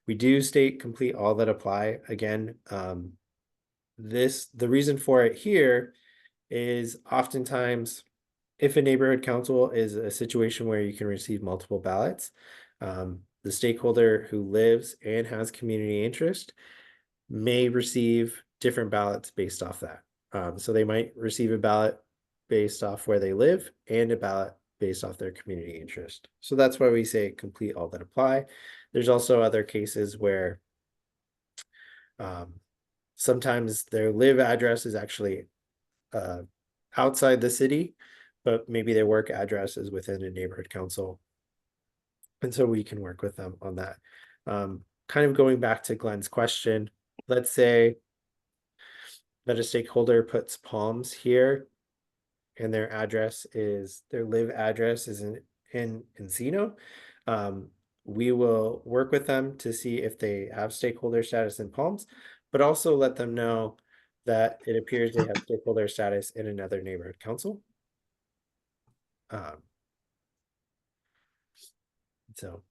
We do state complete all that apply. Again, the reason for it here is oftentimes if a neighborhood council is a situation where you can receive multiple ballots, the stakeholder who lives and has community interest may receive different ballots based off that. So they might receive a ballot based off where they live and a ballot based off their community interest. So that's why we say complete all that apply. There's also other cases where sometimes their live address is actually outside the city, but maybe their work address is within a neighborhood council. And so we can work with them on that. Kind of going back to Glenn's question, let's say that a stakeholder puts Palms here and their live address is in Encino. We will work with them to see if they have stakeholder status in Palms, but also let them know that it appears they have stakeholder status in another neighborhood council. So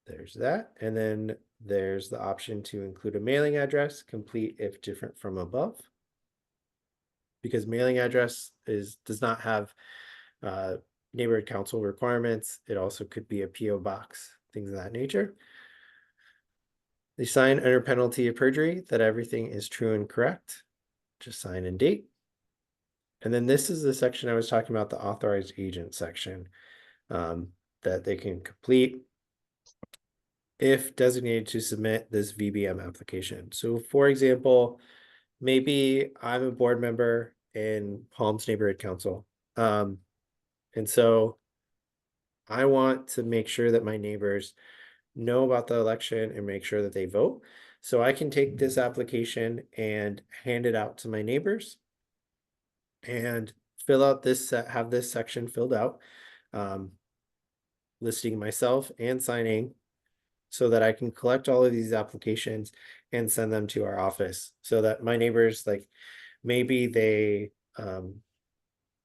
there's that. And then there's the option to include a mailing address, complete if different from above. Because mailing address does not have neighborhood council requirements. It also could be a PO box, things of that nature. They sign under penalty of perjury that everything is true and correct. Just sign and date. And then this is the section I was talking about, the authorized agent section, that they can complete if designated to submit this VBM application. So for example, maybe I'm a board member in Palms Neighborhood Council. And so I want to make sure that my neighbors know about the election and make sure that they vote. So I can take this application and hand it out to my neighbors and fill out this, have this section filled out, listing myself and signing so that I can collect all of these applications and send them to our office so that my neighbors, like maybe they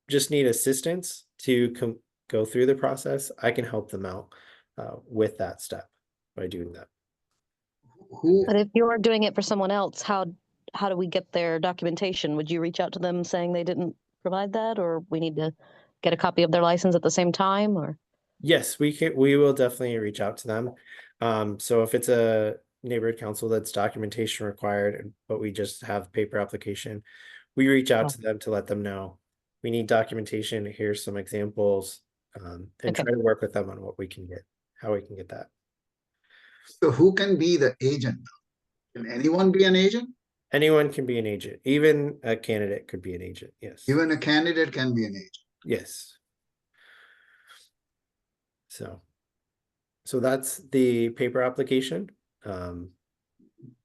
just need assistance to go through the process. I can help them out with that step by doing that. But if you're doing it for someone else, how do we get their documentation? Would you reach out to them saying they didn't provide that, or we need to get a copy of their license at the same time, or? Yes, we will definitely reach out to them. So if it's a neighborhood council that's documentation required, but we just have paper application, we reach out to them to let them know we need documentation. Here's some examples, and Okay. try to work with them on what we can get, how we can get that. So who can be the agent? Can anyone be an agent? Anyone can be an agent. Even a candidate could be an agent. Yes. Even a candidate can be an agent. Yes. So that's the paper application. And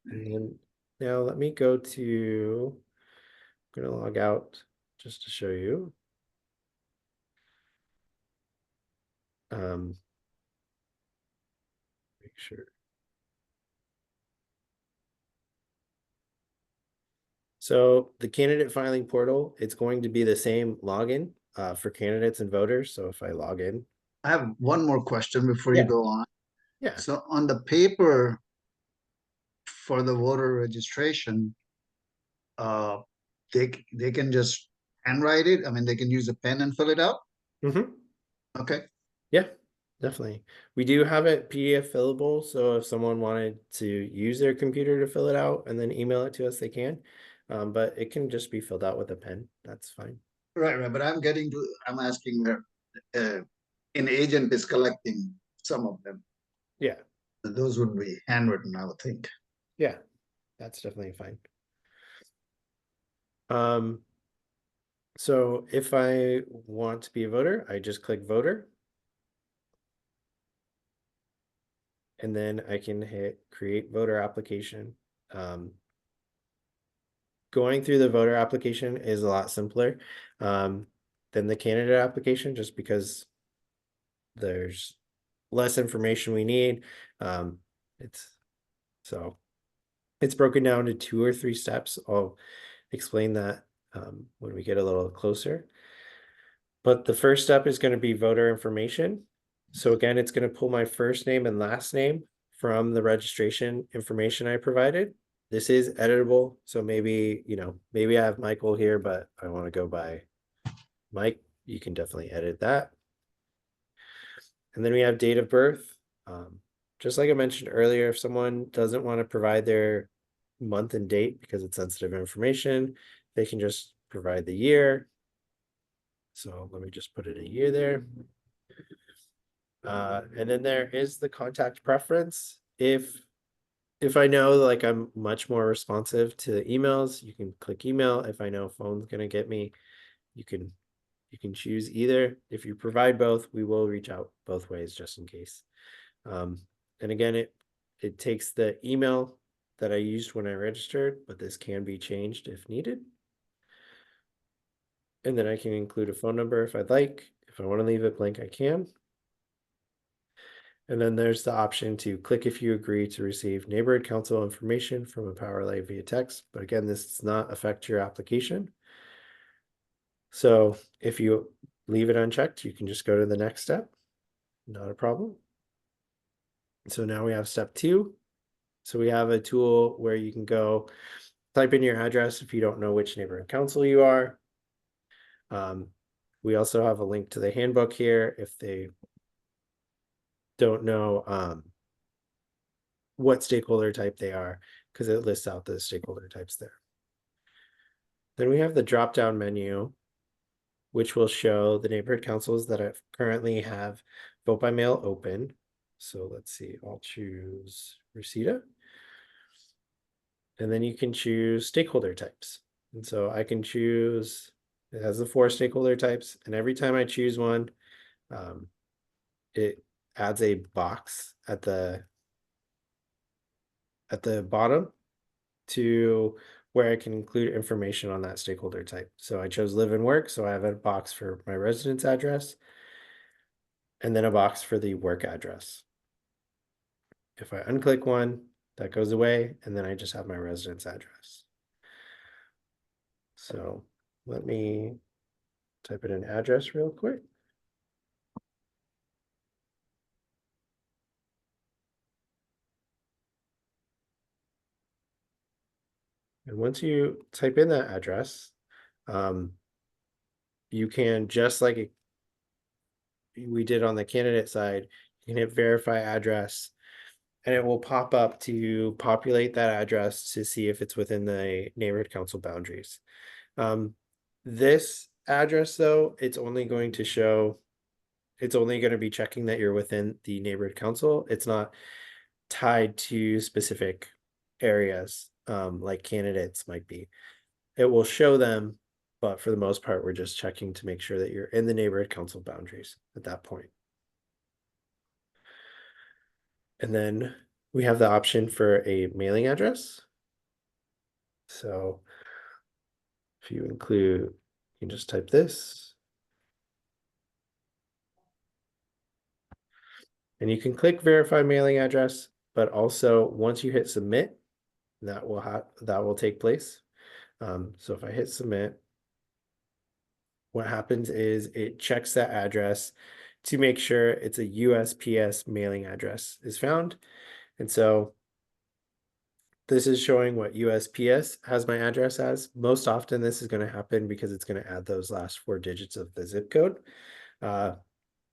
then now let me go to, I'm going to log out just to show you. Make sure. So the candidate filing portal, it's going to be the same login for candidates and voters. So if I log in. I have one more question before you go on. Yeah. So on the paper for the voter registration, they can just handwrite it. I mean, they can use a pen and fill it out. Mm-hmm. Okay. Yeah, definitely. We do have it PDF fillable. So if someone wanted to use their computer to fill it out and then email it to us, they can. But it can just be filled out with a pen. That's fine. Right. But I'm asking where an agent is collecting some of them. Yeah. Those would be handwritten, I would think. Yeah, that's definitely fine. So if I want to be a voter, I just click voter. And then I can hit create voter application. Going through the voter application is a lot simpler than the candidate application, just because there's less information we need. It's broken down to 2 or 3 steps. I'll explain that when we get a little closer. But the first step is going to be voter information. So again, it's going to pull my first name and last name from the registration information I provided. This is editable. So maybe, maybe I have Michael here, but I want to go by Mike. You can definitely edit that. And then we have date of birth. Just like I mentioned earlier, if someone doesn't want to provide their month and date because it's sensitive information, they can just provide the year. So let me just put in a year there. And then there is the contact preference. If I know like I'm much more responsive to emails, you can click email. If I know phone's gonna get me, you can choose either. If you provide both, we will reach out both ways just in case. And again, it takes the email that I used when I registered, but this can be changed if needed. And then I can include a phone number if I'd like. If I want to leave it blank, I can. And then there's the option to click if you agree to receive neighborhood council information from a power light via text. But again, this does not affect your application. So if you leave it unchecked, you can just go to the next step. Not a problem. So now we have step 2. So we have a tool where you can go type in your address if you don't know which neighborhood council you are. We also have a link to the handbook here if they don't know what stakeholder type they are, because it lists out the stakeholder types there. Then we have the drop-down menu, which will show the neighborhood councils that currently have vote by mail open. So let's see, I'll choose Reseda. And then you can choose stakeholder types. And so I can choose, it has the 4 stakeholder types, and every time I choose one, it adds a box at the bottom to where I can include information on that stakeholder type. So I chose live and work, so I have a box for my residence address, and then a box for the work address. If I unclick one, that goes away, and then I just have my residence address. So let me type in an address real quick. And once you type in that address, you can, just like we did on the candidate side, you can hit verify address, and it will pop up to populate that address to see if it's within the neighborhood council boundaries. This address, though, it's only going to be checking that you're within the neighborhood council. It's not tied to specific areas like candidates might be. It will show them, but for the most part, we're just checking to make sure that you're in the neighborhood council boundaries at that point. And then we have the option for a mailing address. So if you include, you can just type this. And you can click verify mailing address, but also once you hit submit, that will take place. So if I hit submit, what happens is it checks that address to make sure it's a USPS mailing address is found. And so this is showing what USPS has my address as. Most often this is going to happen because it's going to add those last 4 digits of the zip code.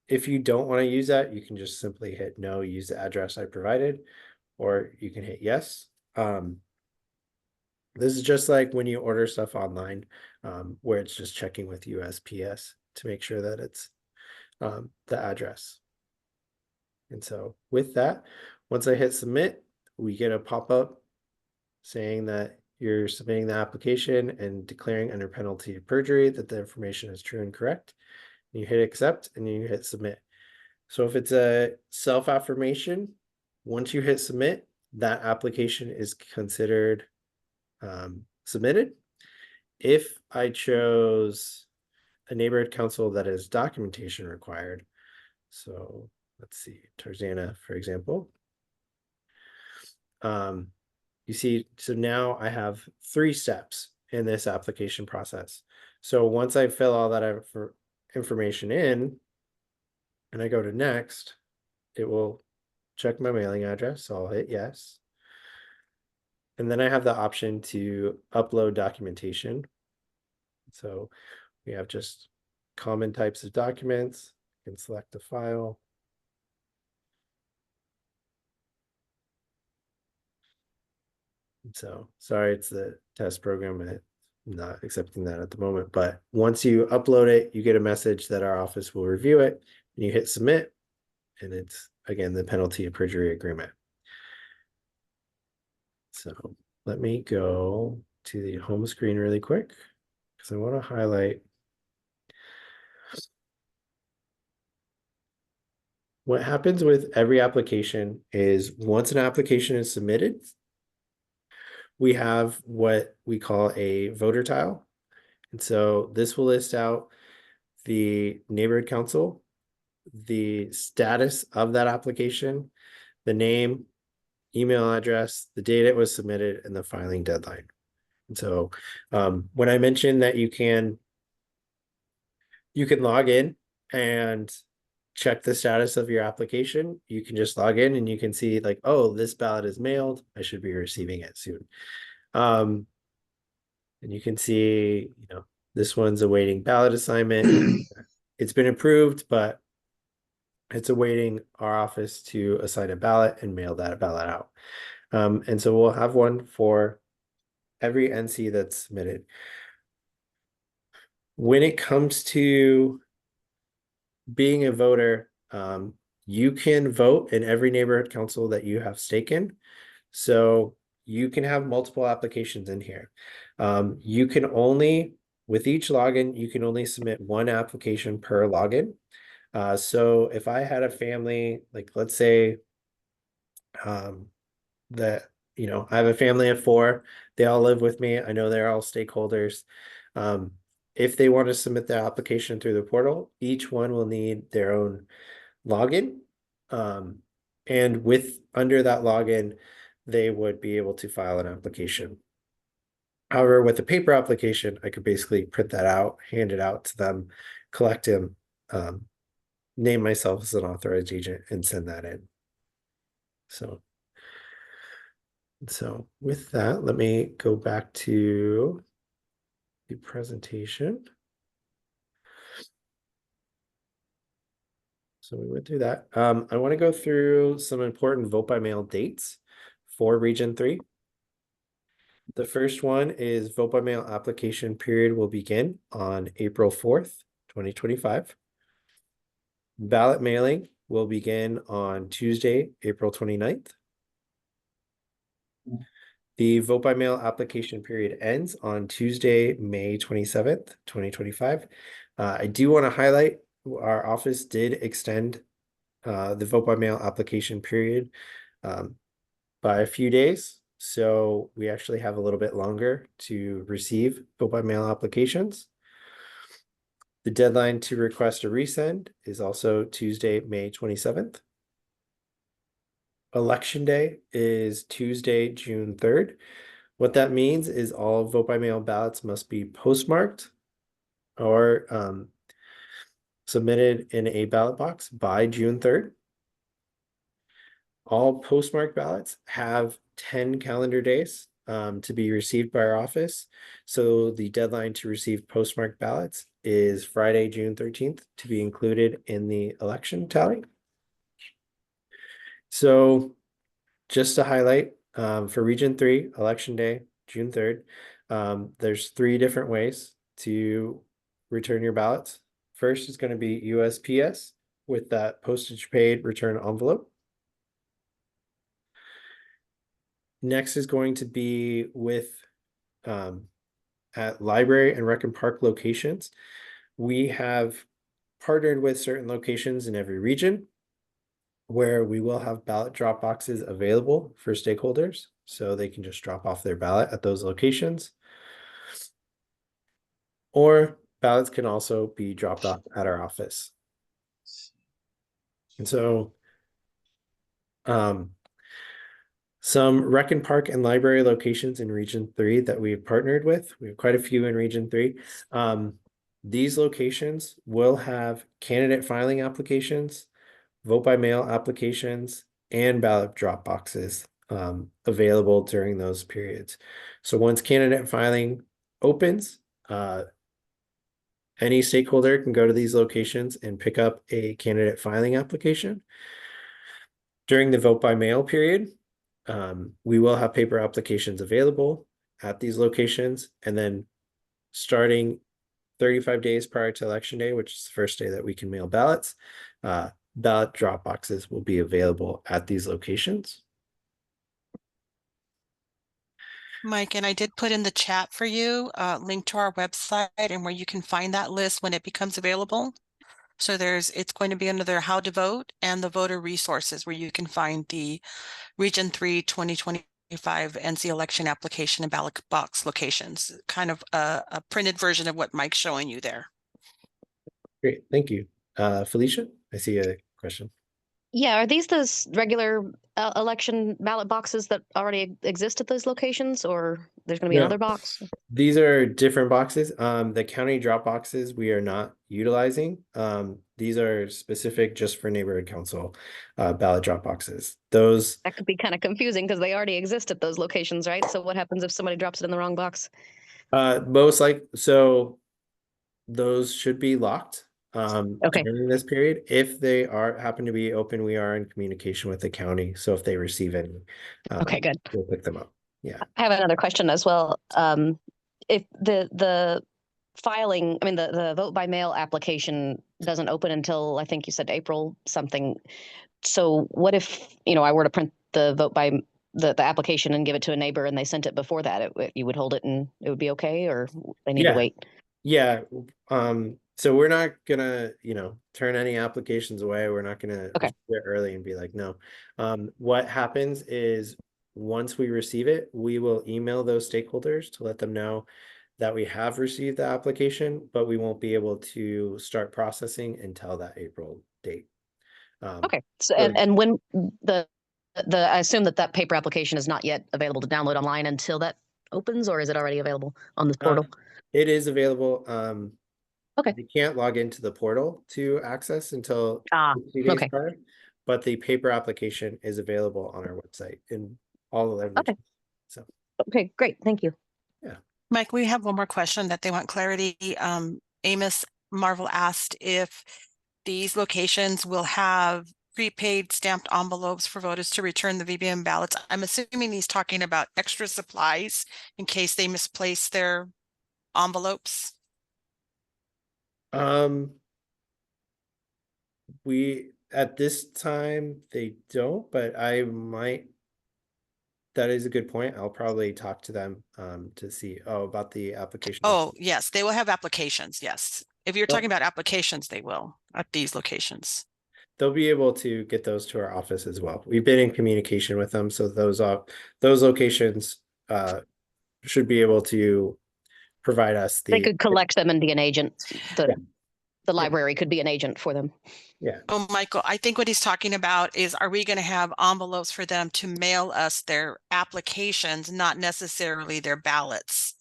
If you don't want to use that, you can just simply hit no, use the address I provided, or you can hit yes. This is just like when you order stuff online, where it's just checking with USPS to make sure that it's the address. And so with that, once I hit submit, we get a pop-up saying that you're submitting the application and declaring under penalty of perjury that the information is true and correct. You hit accept and you hit submit. So if it's a self-affirmation, once you hit submit, that application is considered submitted. If I chose a neighborhood council that is documentation required, so let's see, Tarzana, for example. You see, so now I have 3 steps in this application process. So once I fill all that information in and I go to next, it will check my mailing address. So I'll hit yes. And then I have the option to upload documentation. So we have just common types of documents. You can select a file. So sorry, it's the test program. I'm not accepting that at the moment. But once you upload it, you get a message that our office will review it. And you hit submit. And it's, again, the penalty of perjury agreement. So let me go to the home screen really quick because I want to highlight what happens with every application is once an application is submitted, we have what we call a voter tile. And so this will list out the neighborhood council, the status of that application, the name, email address, the date it was submitted, and the filing deadline. And so when I mentioned that you can log in and check the status of your application, you can just log in and you can see like, oh, this ballot is mailed. I should be receiving it soon. And you can see, this one's awaiting ballot assignment. It's been approved, but it's awaiting our office to assign a ballot and mail that ballot out. And so we'll have one for every NC that's submitted. When it comes to being a voter, you can vote in every neighborhood council that you have stake in. So you can have multiple applications in here. You can only, with each login, you can only submit 1 application per login. So if I had a family, like let's say that, I have a family of 4, they all live with me. I know they're all stakeholders. If they want to submit their application through the portal, each one will need their own login. And under that login, they would be able to file an application. However, with a paper application, I could basically print that out, hand it out to them, collect them, name myself as an authorized agent, and send that in. So with that, let me go back to the presentation. So we went through that. I want to go through some important vote by mail dates for Region 3. The first one is vote by mail application period will begin on April 4th, 2025. Ballot mailing will begin on Tuesday, April 29th. The vote by mail application period ends on Tuesday, May 27th, 2025. I do want to highlight our office did extend the vote by mail application period by a few days. So we actually have a little bit longer to receive vote by mail applications. The deadline to request a resend is also Tuesday, May 27th. Election day is Tuesday, June 3rd. What that means is all vote by mail ballots must be postmarked or submitted in a ballot box by June 3rd. All postmarked ballots have 10 calendar days to be received by our office. So the deadline to receive postmarked ballots is Friday, June 13th to be included in the election tally. So just to highlight, for Region 3, Election Day, June 3rd, there's 3 different ways to return your ballots. First is going to be USPS with that postage paid return envelope. next is going to be with at library and rec and park locations. We have partnered with certain locations in every region where we will have ballot drop boxes available for stakeholders, so they can just drop off their ballot at those locations. Or ballots can also be dropped off at our office. And so some rec and park and library locations in Region 3 that we've partnered with. We have quite a few in Region 3. These locations will have candidate filing applications, vote by mail applications, and ballot drop boxes available during those periods. So once candidate filing opens, any stakeholder can go to these locations and pick up a candidate filing application. During the vote by mail period, we will have paper applications available at these locations, and then starting 35 days prior to election day, which is the first day that we can mail ballots, ballot drop boxes will be available at these locations. Mike, and I did put in the chat for you a link to our website and where you can find that list when it becomes available. So it's going to be under their how to vote and the voter resources, where you can find the Region 3 2025 NC election application and ballot box locations, kind of a printed version of what Mike's showing you there. Great, thank you. Felicia, I see a question. Yeah, are these those regular election ballot boxes that already exist at those locations, or there's going to be No. another box? These are different boxes. The county drop boxes we are not utilizing. These are specific just for neighborhood council ballot drop boxes. Those That could be kind of confusing because they already exist at those locations, right? So what happens if somebody drops it in the wrong box? most like so those should be locked Okay. during this period. If they happen to be open, we are in communication with the county. So if they receive any, Okay, good. we'll pick them up. Yeah. I have another question as well. If the filing, I mean, the vote by mail application doesn't open until, I think you said April something. So what if, I were to print the vote by the application and give it to a neighbor and they sent it before that, you would hold it and it would be okay, or they need to wait? Yeah. So we're not gonna, turn any applications away. We're not gonna Okay. do it early and be like, no. What happens is once we receive it, we will email those stakeholders to let them know that we have received the application, but we won't be able to start processing until that April date. Okay. So and when I assume that paper application is not yet available to download online until that opens, or is it already available on this portal? It is available. Okay. You can't log into the portal to access until 2 days okay. prior, but the paper application is available on our website in all the languages. Okay. So Okay, great. Thank you. yeah. Mike, we have one more question that they want clarity. Amos Marvel asked if these locations will have prepaid stamped envelopes for voters to return the VBM ballots. I'm assuming he's talking about extra supplies in case they misplace their envelopes. We at this time they don't, but I might. That is a good point. I'll probably talk to them to see about the application. Oh, yes, they will have applications. Yes. If you're talking about applications, they will at these locations. They'll be able to get those to our office as well. We've been in communication with them, so those locations should be able to provide us They could collect them and be an agent. The library could be an agent for them. Yeah. Oh, Michael, I think what he's talking about is, are we going to have envelopes for them to mail us their applications, not necessarily their ballots?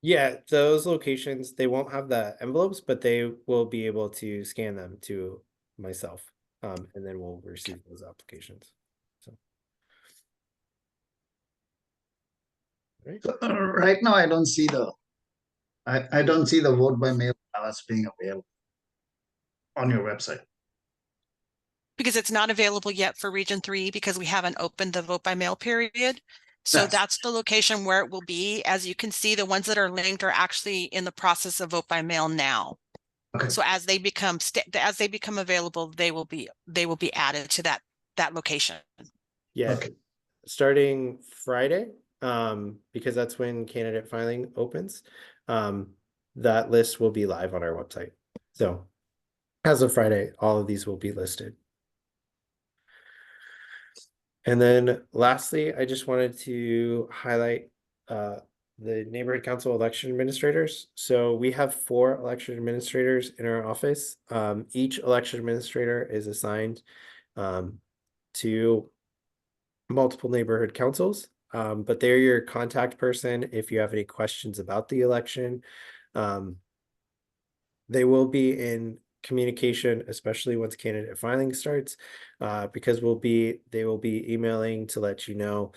Yeah, those locations, they won't have the envelopes, but they will be able to scan them to myself, and then we'll receive those applications. So, Right now, I don't see I don't see the vote by mail ballots being available on your website. Because it's not available yet for Region 3 because we haven't opened the vote by mail period. So that's the location where it will be. As you can see, the ones that are linked are actually in the process of vote by mail now. Okay. So as they become available, they will be added to that location. yeah. Okay. starting Friday, because that's when candidate filing opens, that list will be live on our website. So as of Friday, all of these will be listed. And then lastly, I just wanted to highlight the neighborhood council election administrators. So we have 4 election administrators in our office. Each election administrator is assigned to multiple neighborhood councils, but they're your contact person if you have any questions about the election. They will be in communication, especially once candidate filing starts, because they will be emailing to let you know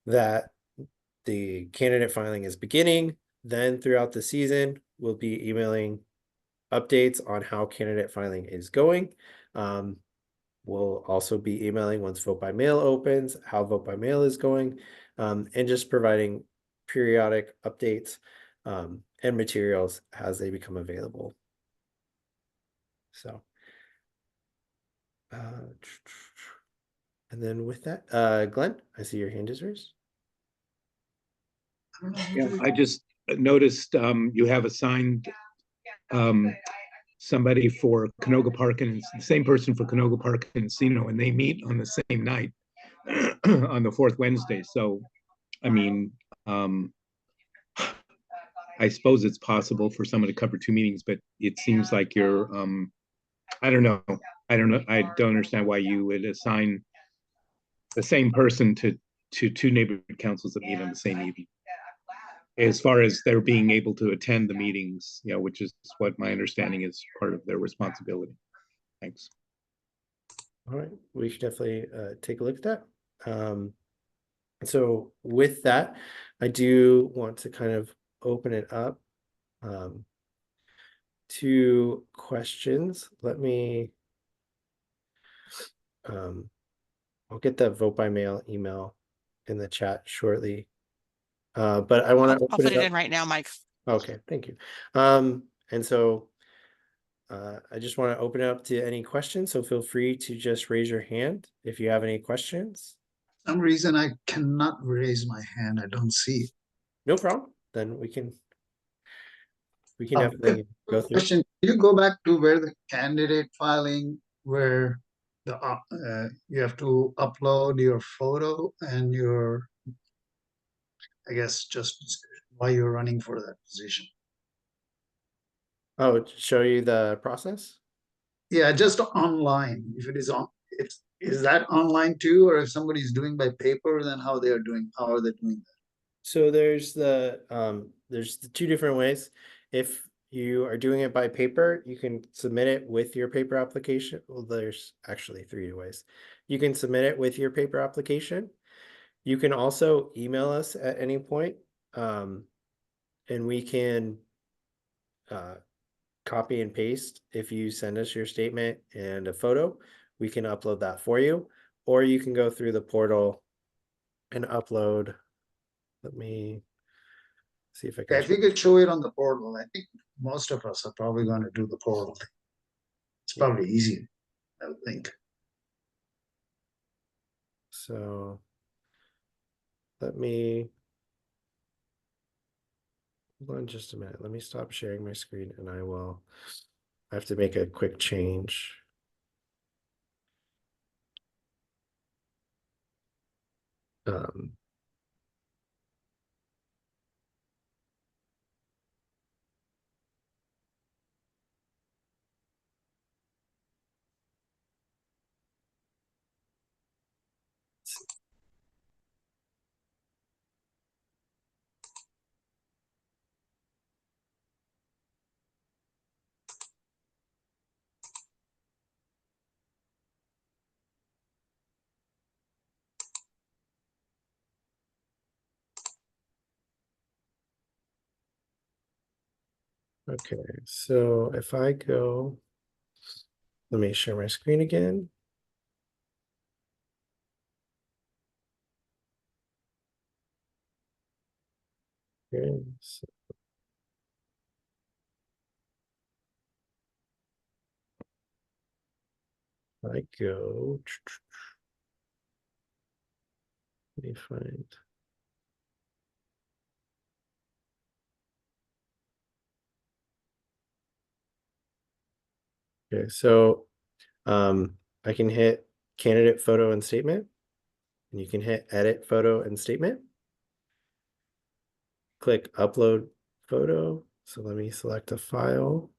that the candidate filing is beginning. Then throughout the season, we'll be emailing updates on how candidate filing is going. We'll also be emailing once vote by mail opens, how vote by mail is going, and just providing periodic updates and materials as they become available. So, and then with that, Glenn, I see your hand is raised. Yeah, I just noticed you have assigned somebody for Canoga Park, and it's the same person for Canoga Park and Encino, and they meet on the same night on the 4th Wednesday. So, I mean, I suppose it's possible for someone to cover 2 meetings, but it seems like you're, I don't know. I don't understand why you would assign the same person to 2 neighborhood councils that meet on the same evening. As far as their being able to attend the meetings, which is what my understanding is part of their responsibility. Thanks. All right, we should definitely take a look at that. So with that, I do want to kind of open it up to questions. Let me, I'll get that vote by mail email in the chat shortly. But I want to I'll put it in right now, Mike. Okay, thank you. And so I just want to open it up to any questions. So feel free to just raise your hand if you have any questions. For some reason I cannot raise my hand. I don't see it. No problem. Then we can definitely go through. Question: can you go back to where the candidate filing, where the you have to upload your photo and your, I guess, just why you're running for that position? Oh, show you the process? Yeah, just online. If it is on, is that online too, or if somebody's doing by paper, then how are they doing that? So there's the 2 different ways. If you are doing it by paper, you can submit it with your paper application. Well, there's actually 3 ways. You can submit it with your paper application. You can also email us at any point, and we can copy and paste. If you send us your statement and a photo, we can upload that for you, or you can go through the portal and upload. Let me see if I can. If you could show it on the portal, I think most of us are probably going to do the portal. It's probably easier, I would think. So let me, hold on just a minute. Let me stop sharing my screen and I have to make a quick change. Okay, so if I go, let me share my screen again. Okay, so I go, Let me find. Okay, so I can hit candidate photo and statement, and you can hit edit photo and statement. Click upload photo. So let me select a file.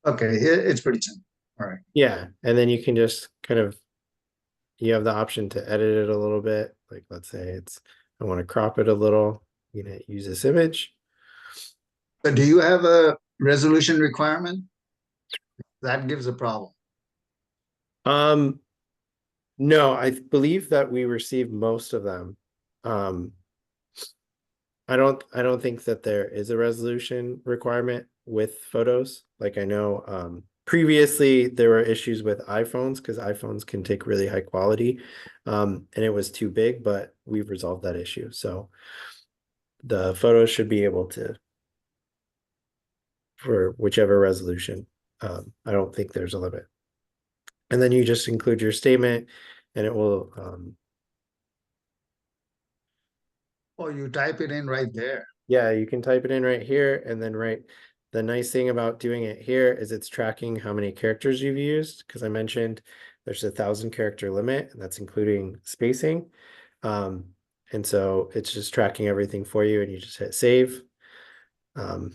Okay, it's pretty simple. All right. Yeah, and then you can just kind of, you have the option to edit it a little bit. Like let's say it's, I want to crop it a little. You know, use this image. But do you have a resolution requirement? That gives a problem. No, I believe that we received most of them. I don't think that there is a resolution requirement with photos. Like I know previously there were issues with iPhones because iPhones can take really high quality, and it was too big, but we've resolved that issue. So the photos should be able to, for whichever resolution. I don't think there's a limit. And then you just include your statement and it will Oh, you type it in right there. yeah, you can type it in right here and then the nice thing about doing it here is it's tracking how many characters you've used, because I mentioned there's 1,000 character limit and that's including spacing. And so it's just tracking everything for you and you just hit save. So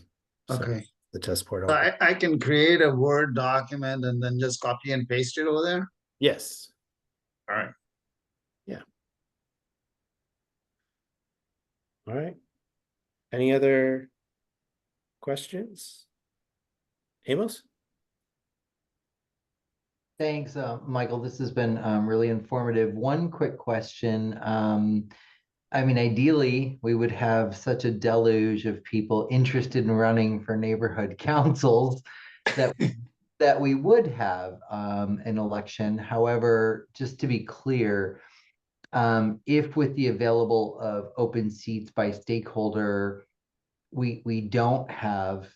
Okay. the test portal. So I can create a Word document and then just copy and paste it over there. Yes. All right. Yeah. All right. Any other questions? Amos? Thanks, Michael. This has been really informative. One quick question. I mean, ideally, we would have such a deluge of people interested in running for neighborhood councils that that we would have an election. However, just to be clear, if with the available of open seats by stakeholder, we don't have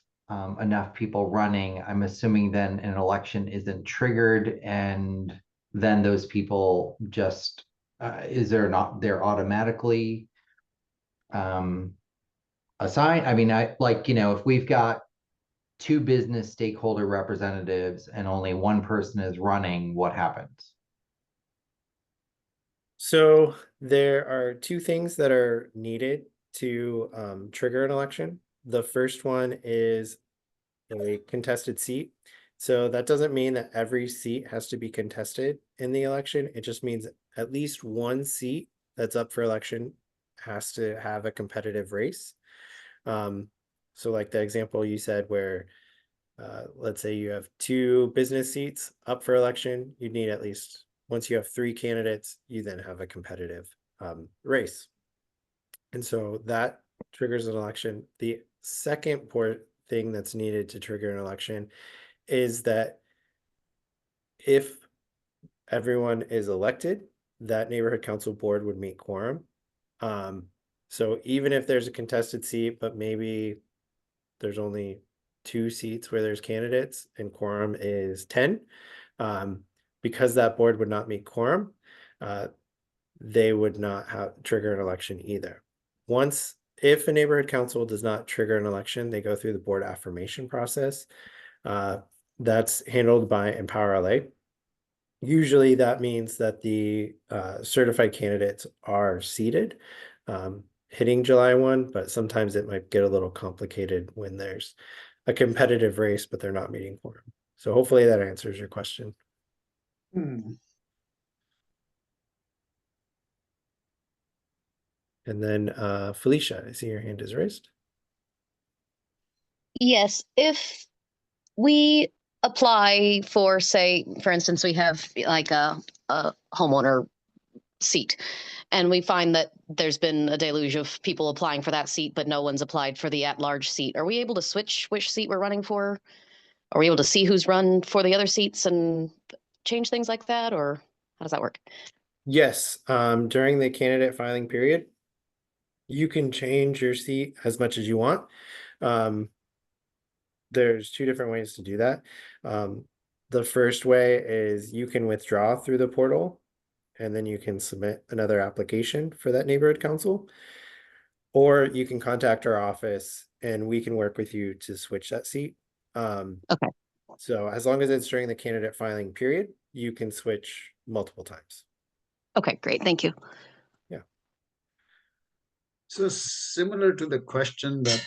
enough people running, I'm assuming then an election isn't triggered, and then those people just is there not they're automatically assigned? I mean, I like, you know, if we've got two business stakeholder representatives and only one person is running, what happens? So there are two things that are needed to trigger an election. The first one is a contested seat. So that doesn't mean that every seat has to be contested in the election. It just means at least one seat that's up for election has to have a competitive race. So like the example you said where let's say you have two business seats up for election, you need at least, once you have three candidates, you then have a competitive race. And so that triggers an election. The second thing that's needed to trigger an election is that if everyone is elected, that neighborhood council board would meet quorum. So even if there's a contested seat, but maybe there's only two seats where there's candidates and quorum is 10, because that board would not meet quorum, they would not trigger an election either. If a neighborhood council does not trigger an election, they go through the board affirmation process. That's handled by Empower LA. Usually that means that the certified candidates are seated, hitting July 1, but sometimes it might get a little complicated when there's a competitive race, but they're not meeting quorum. So hopefully that answers your question. And then Felicia, I see your hand is raised. Yes, if we apply for, say, for instance, we have like a homeowner seat, and we find that there's been a deluge of people applying for that seat, but no one's applied for the at-large seat. Are we able to switch which seat we're running for? Are we able to see who's run for the other seats and change things like that, or how does that work? Yes, during the candidate filing period, you can change your seat as much as you want. There's two different ways to do that. The first way is you can withdraw through the portal. and then you can submit another application for that neighborhood council. Or you can contact our office and we can work with you to switch that seat. Okay. So as long as it's during the candidate filing period, you can switch multiple times. Okay, great. Thank you. So similar to the question that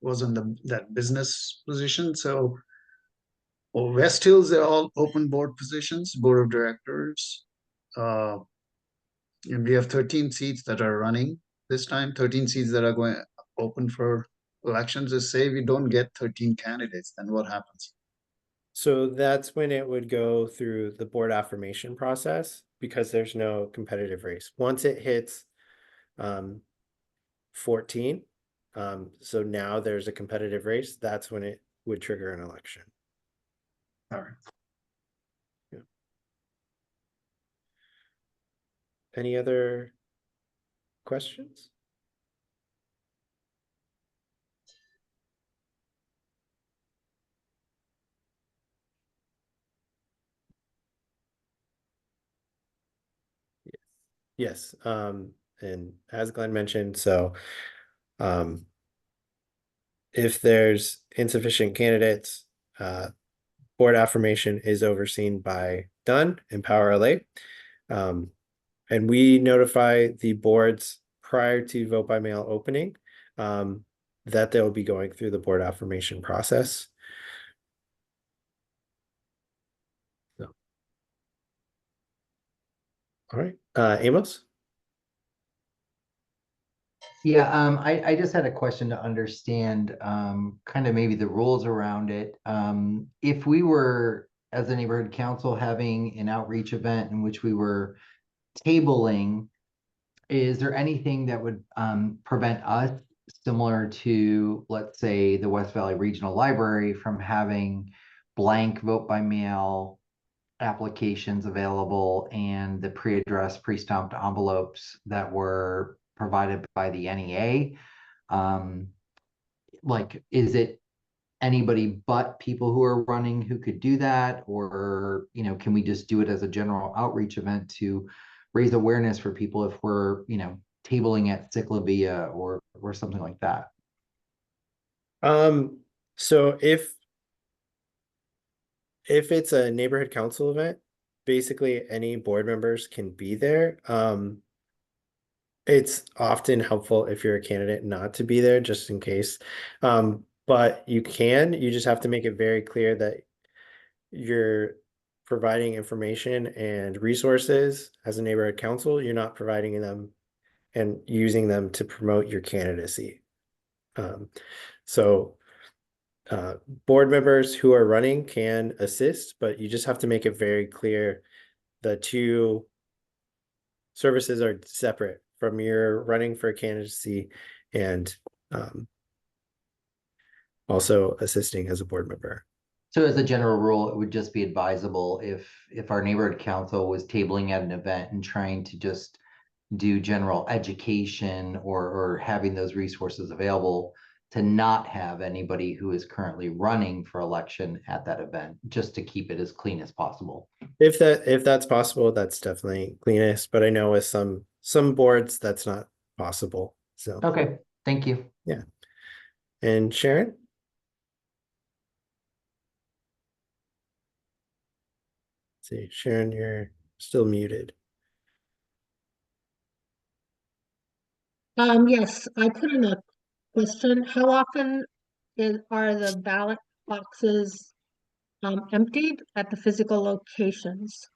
was on that business position. So West Hills, they're all open board positions, board of directors. And we have 13 seats that are running this time, 13 seats that are going open for elections. Just say we don't get 13 candidates, then what happens? So that's when it would go through the board affirmation process because there's no competitive race. Once it hits 14, so now there's a competitive race, that's when it would trigger an election. All right. Yeah. Any other questions? Yes, and as Glenn mentioned, so if there's insufficient candidates, board affirmation is overseen by Dunn and Power LA. And we notify the boards prior to vote by mail opening that they'll be going through the board affirmation process. So. All right, Amos? Yeah, I just had a question to understand kind of maybe the rules around it. If we were, as a neighborhood council, having an outreach event in which we were tabling, is there anything that would prevent us, similar to, let's say, the West Valley Regional Library, from having blank vote by mail applications available and the pre-addressed, pre-stamped envelopes that were provided by the NEA? Like, is it anybody but people who are running who could do that? Or, can we just do it as a general outreach event to raise awareness for people if we're, tabling at Ciclavia or something like that? So if it's a neighborhood council event, basically any board members can be there. It's often helpful if you're a candidate not to be there just in case. But you just have to make it very clear that you're providing information and resources as a neighborhood council. You're not providing them and using them to promote your candidacy. So board members who are running can assist, but you just have to make it very clear the two services are separate from your running for candidacy and also assisting as a board member. So as a general rule, it would just be advisable if our neighborhood council was tabling at an event and trying to just do general education or having those resources available, to not have anybody who is currently running for election at that event, just to keep it as clean as possible. If that's possible, that's definitely cleanest, but I know with some boards that's not possible. So okay, thank you. Yeah. And Sharon? Let's see, Sharon, you're still muted. Yes, I put in a question. How often are the ballot boxes emptied at the physical locations?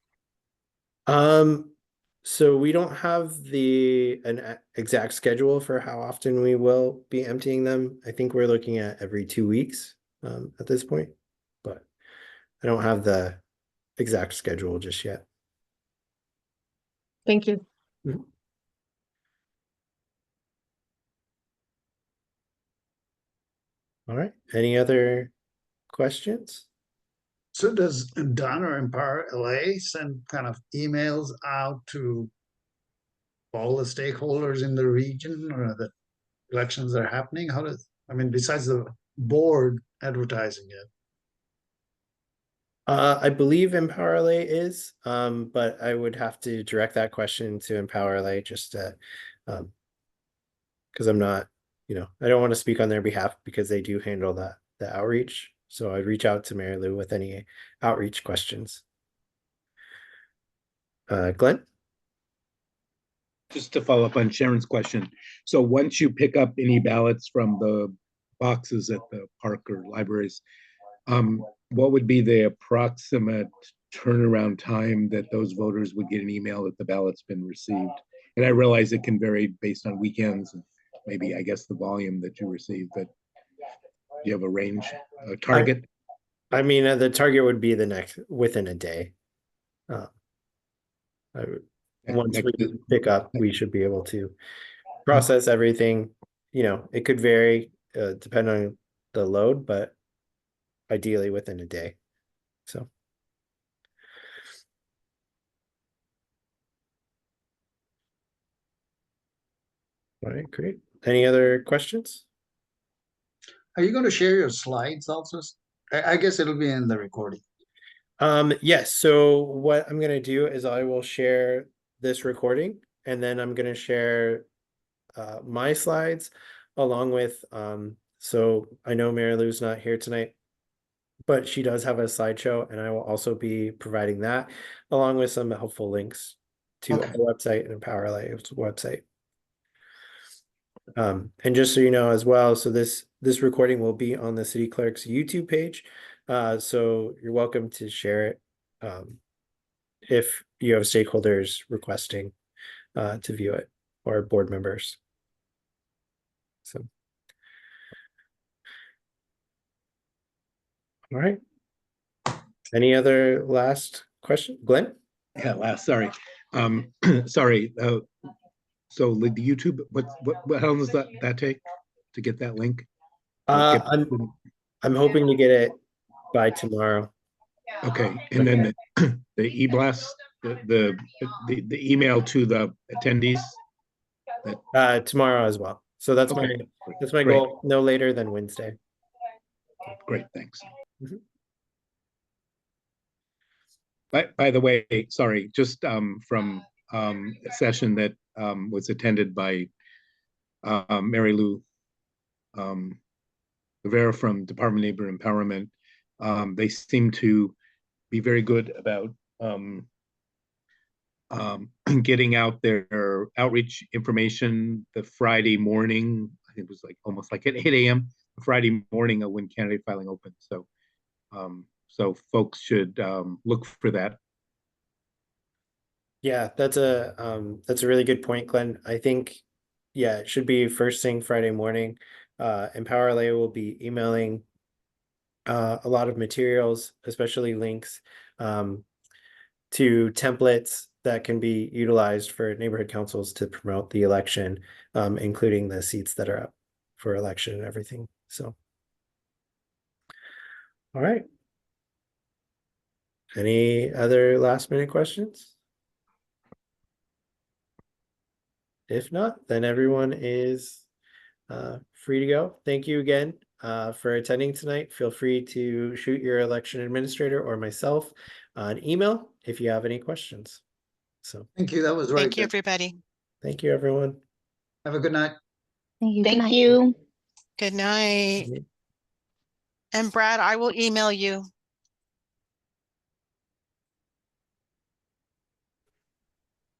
So we don't have an exact schedule for how often we will be emptying them. I think we're looking at every 2 weeks at this point, but I don't have the exact schedule just yet. Thank you. Mhm. All right, any other questions? So does Don or Empower LA send kind of emails out to all the stakeholders in the region or the elections that are happening? Besides the board advertising it? I believe EmpowerLay is, but I would have to direct that question to EmpowerLay just to, because I'm not, I don't want to speak on their behalf because they do handle the outreach. So I'd reach out to Mary Lou with any outreach questions. Glenn? Just to follow up on Sharon's question. So once you pick up any ballots from the boxes at the park or libraries, what would be the approximate turnaround time that those voters would get an email that the ballot's been received? And I realize it can vary based on weekends and maybe, I guess, the volume that you receive, but do you have a range, a target? I mean, the target would be within a day. Once we pick up, we should be able to process everything. It could vary depending on the load, but ideally within a day. So. All right, great. Any other questions? Are you going to share your slides also? I guess it'll be in the recording. Yes. So what I'm going to do is I will share this recording, and then I'm going to share my slides along with, so I know Mary Lou's not here tonight, but she does have a slideshow, and I will also be providing that along with some helpful links to our website and EmpowerLay's website. And just so you know as well, so this recording will be on the City Clerk's YouTube page. So you're welcome to share it if you have stakeholders requesting to view it, or board members. So, all right. Any other last question, Glenn? Yeah, sorry. Sorry. So the YouTube, how long does that take to get that link? I'm hoping to get it by tomorrow. Okay, and then the e-blast, the email to the attendees. Tomorrow as well. So that's my Great. goal. No later than Wednesday. Great, thanks. Mm-hmm. By the way, sorry, just from a session that was attended by Mary Lou Rivera from Department of Labor Empowerment. They seem to be very good about getting out their outreach information the Friday morning. I think it was like almost like at 8 a.m. Friday morning when candidate filing opens. So, so folks should look for that. Yeah, that's a really good point, Glenn. I think, yeah, it should be first thing Friday morning. EmpowerLay will be emailing a lot of materials, especially links to templates that can be utilized for neighborhood councils to promote the election, including the seats that are up for election and everything. So, all right. Any other last minute questions? If not, then everyone is free to go. Thank you again for attending tonight. Feel free to shoot your election administrator or myself an email if you have any questions. So thank you. That was very Thank you, good. everybody. Thank you, everyone. Have a good night. Thank you. Good Thank night. you. Good night. And Brad, I will email you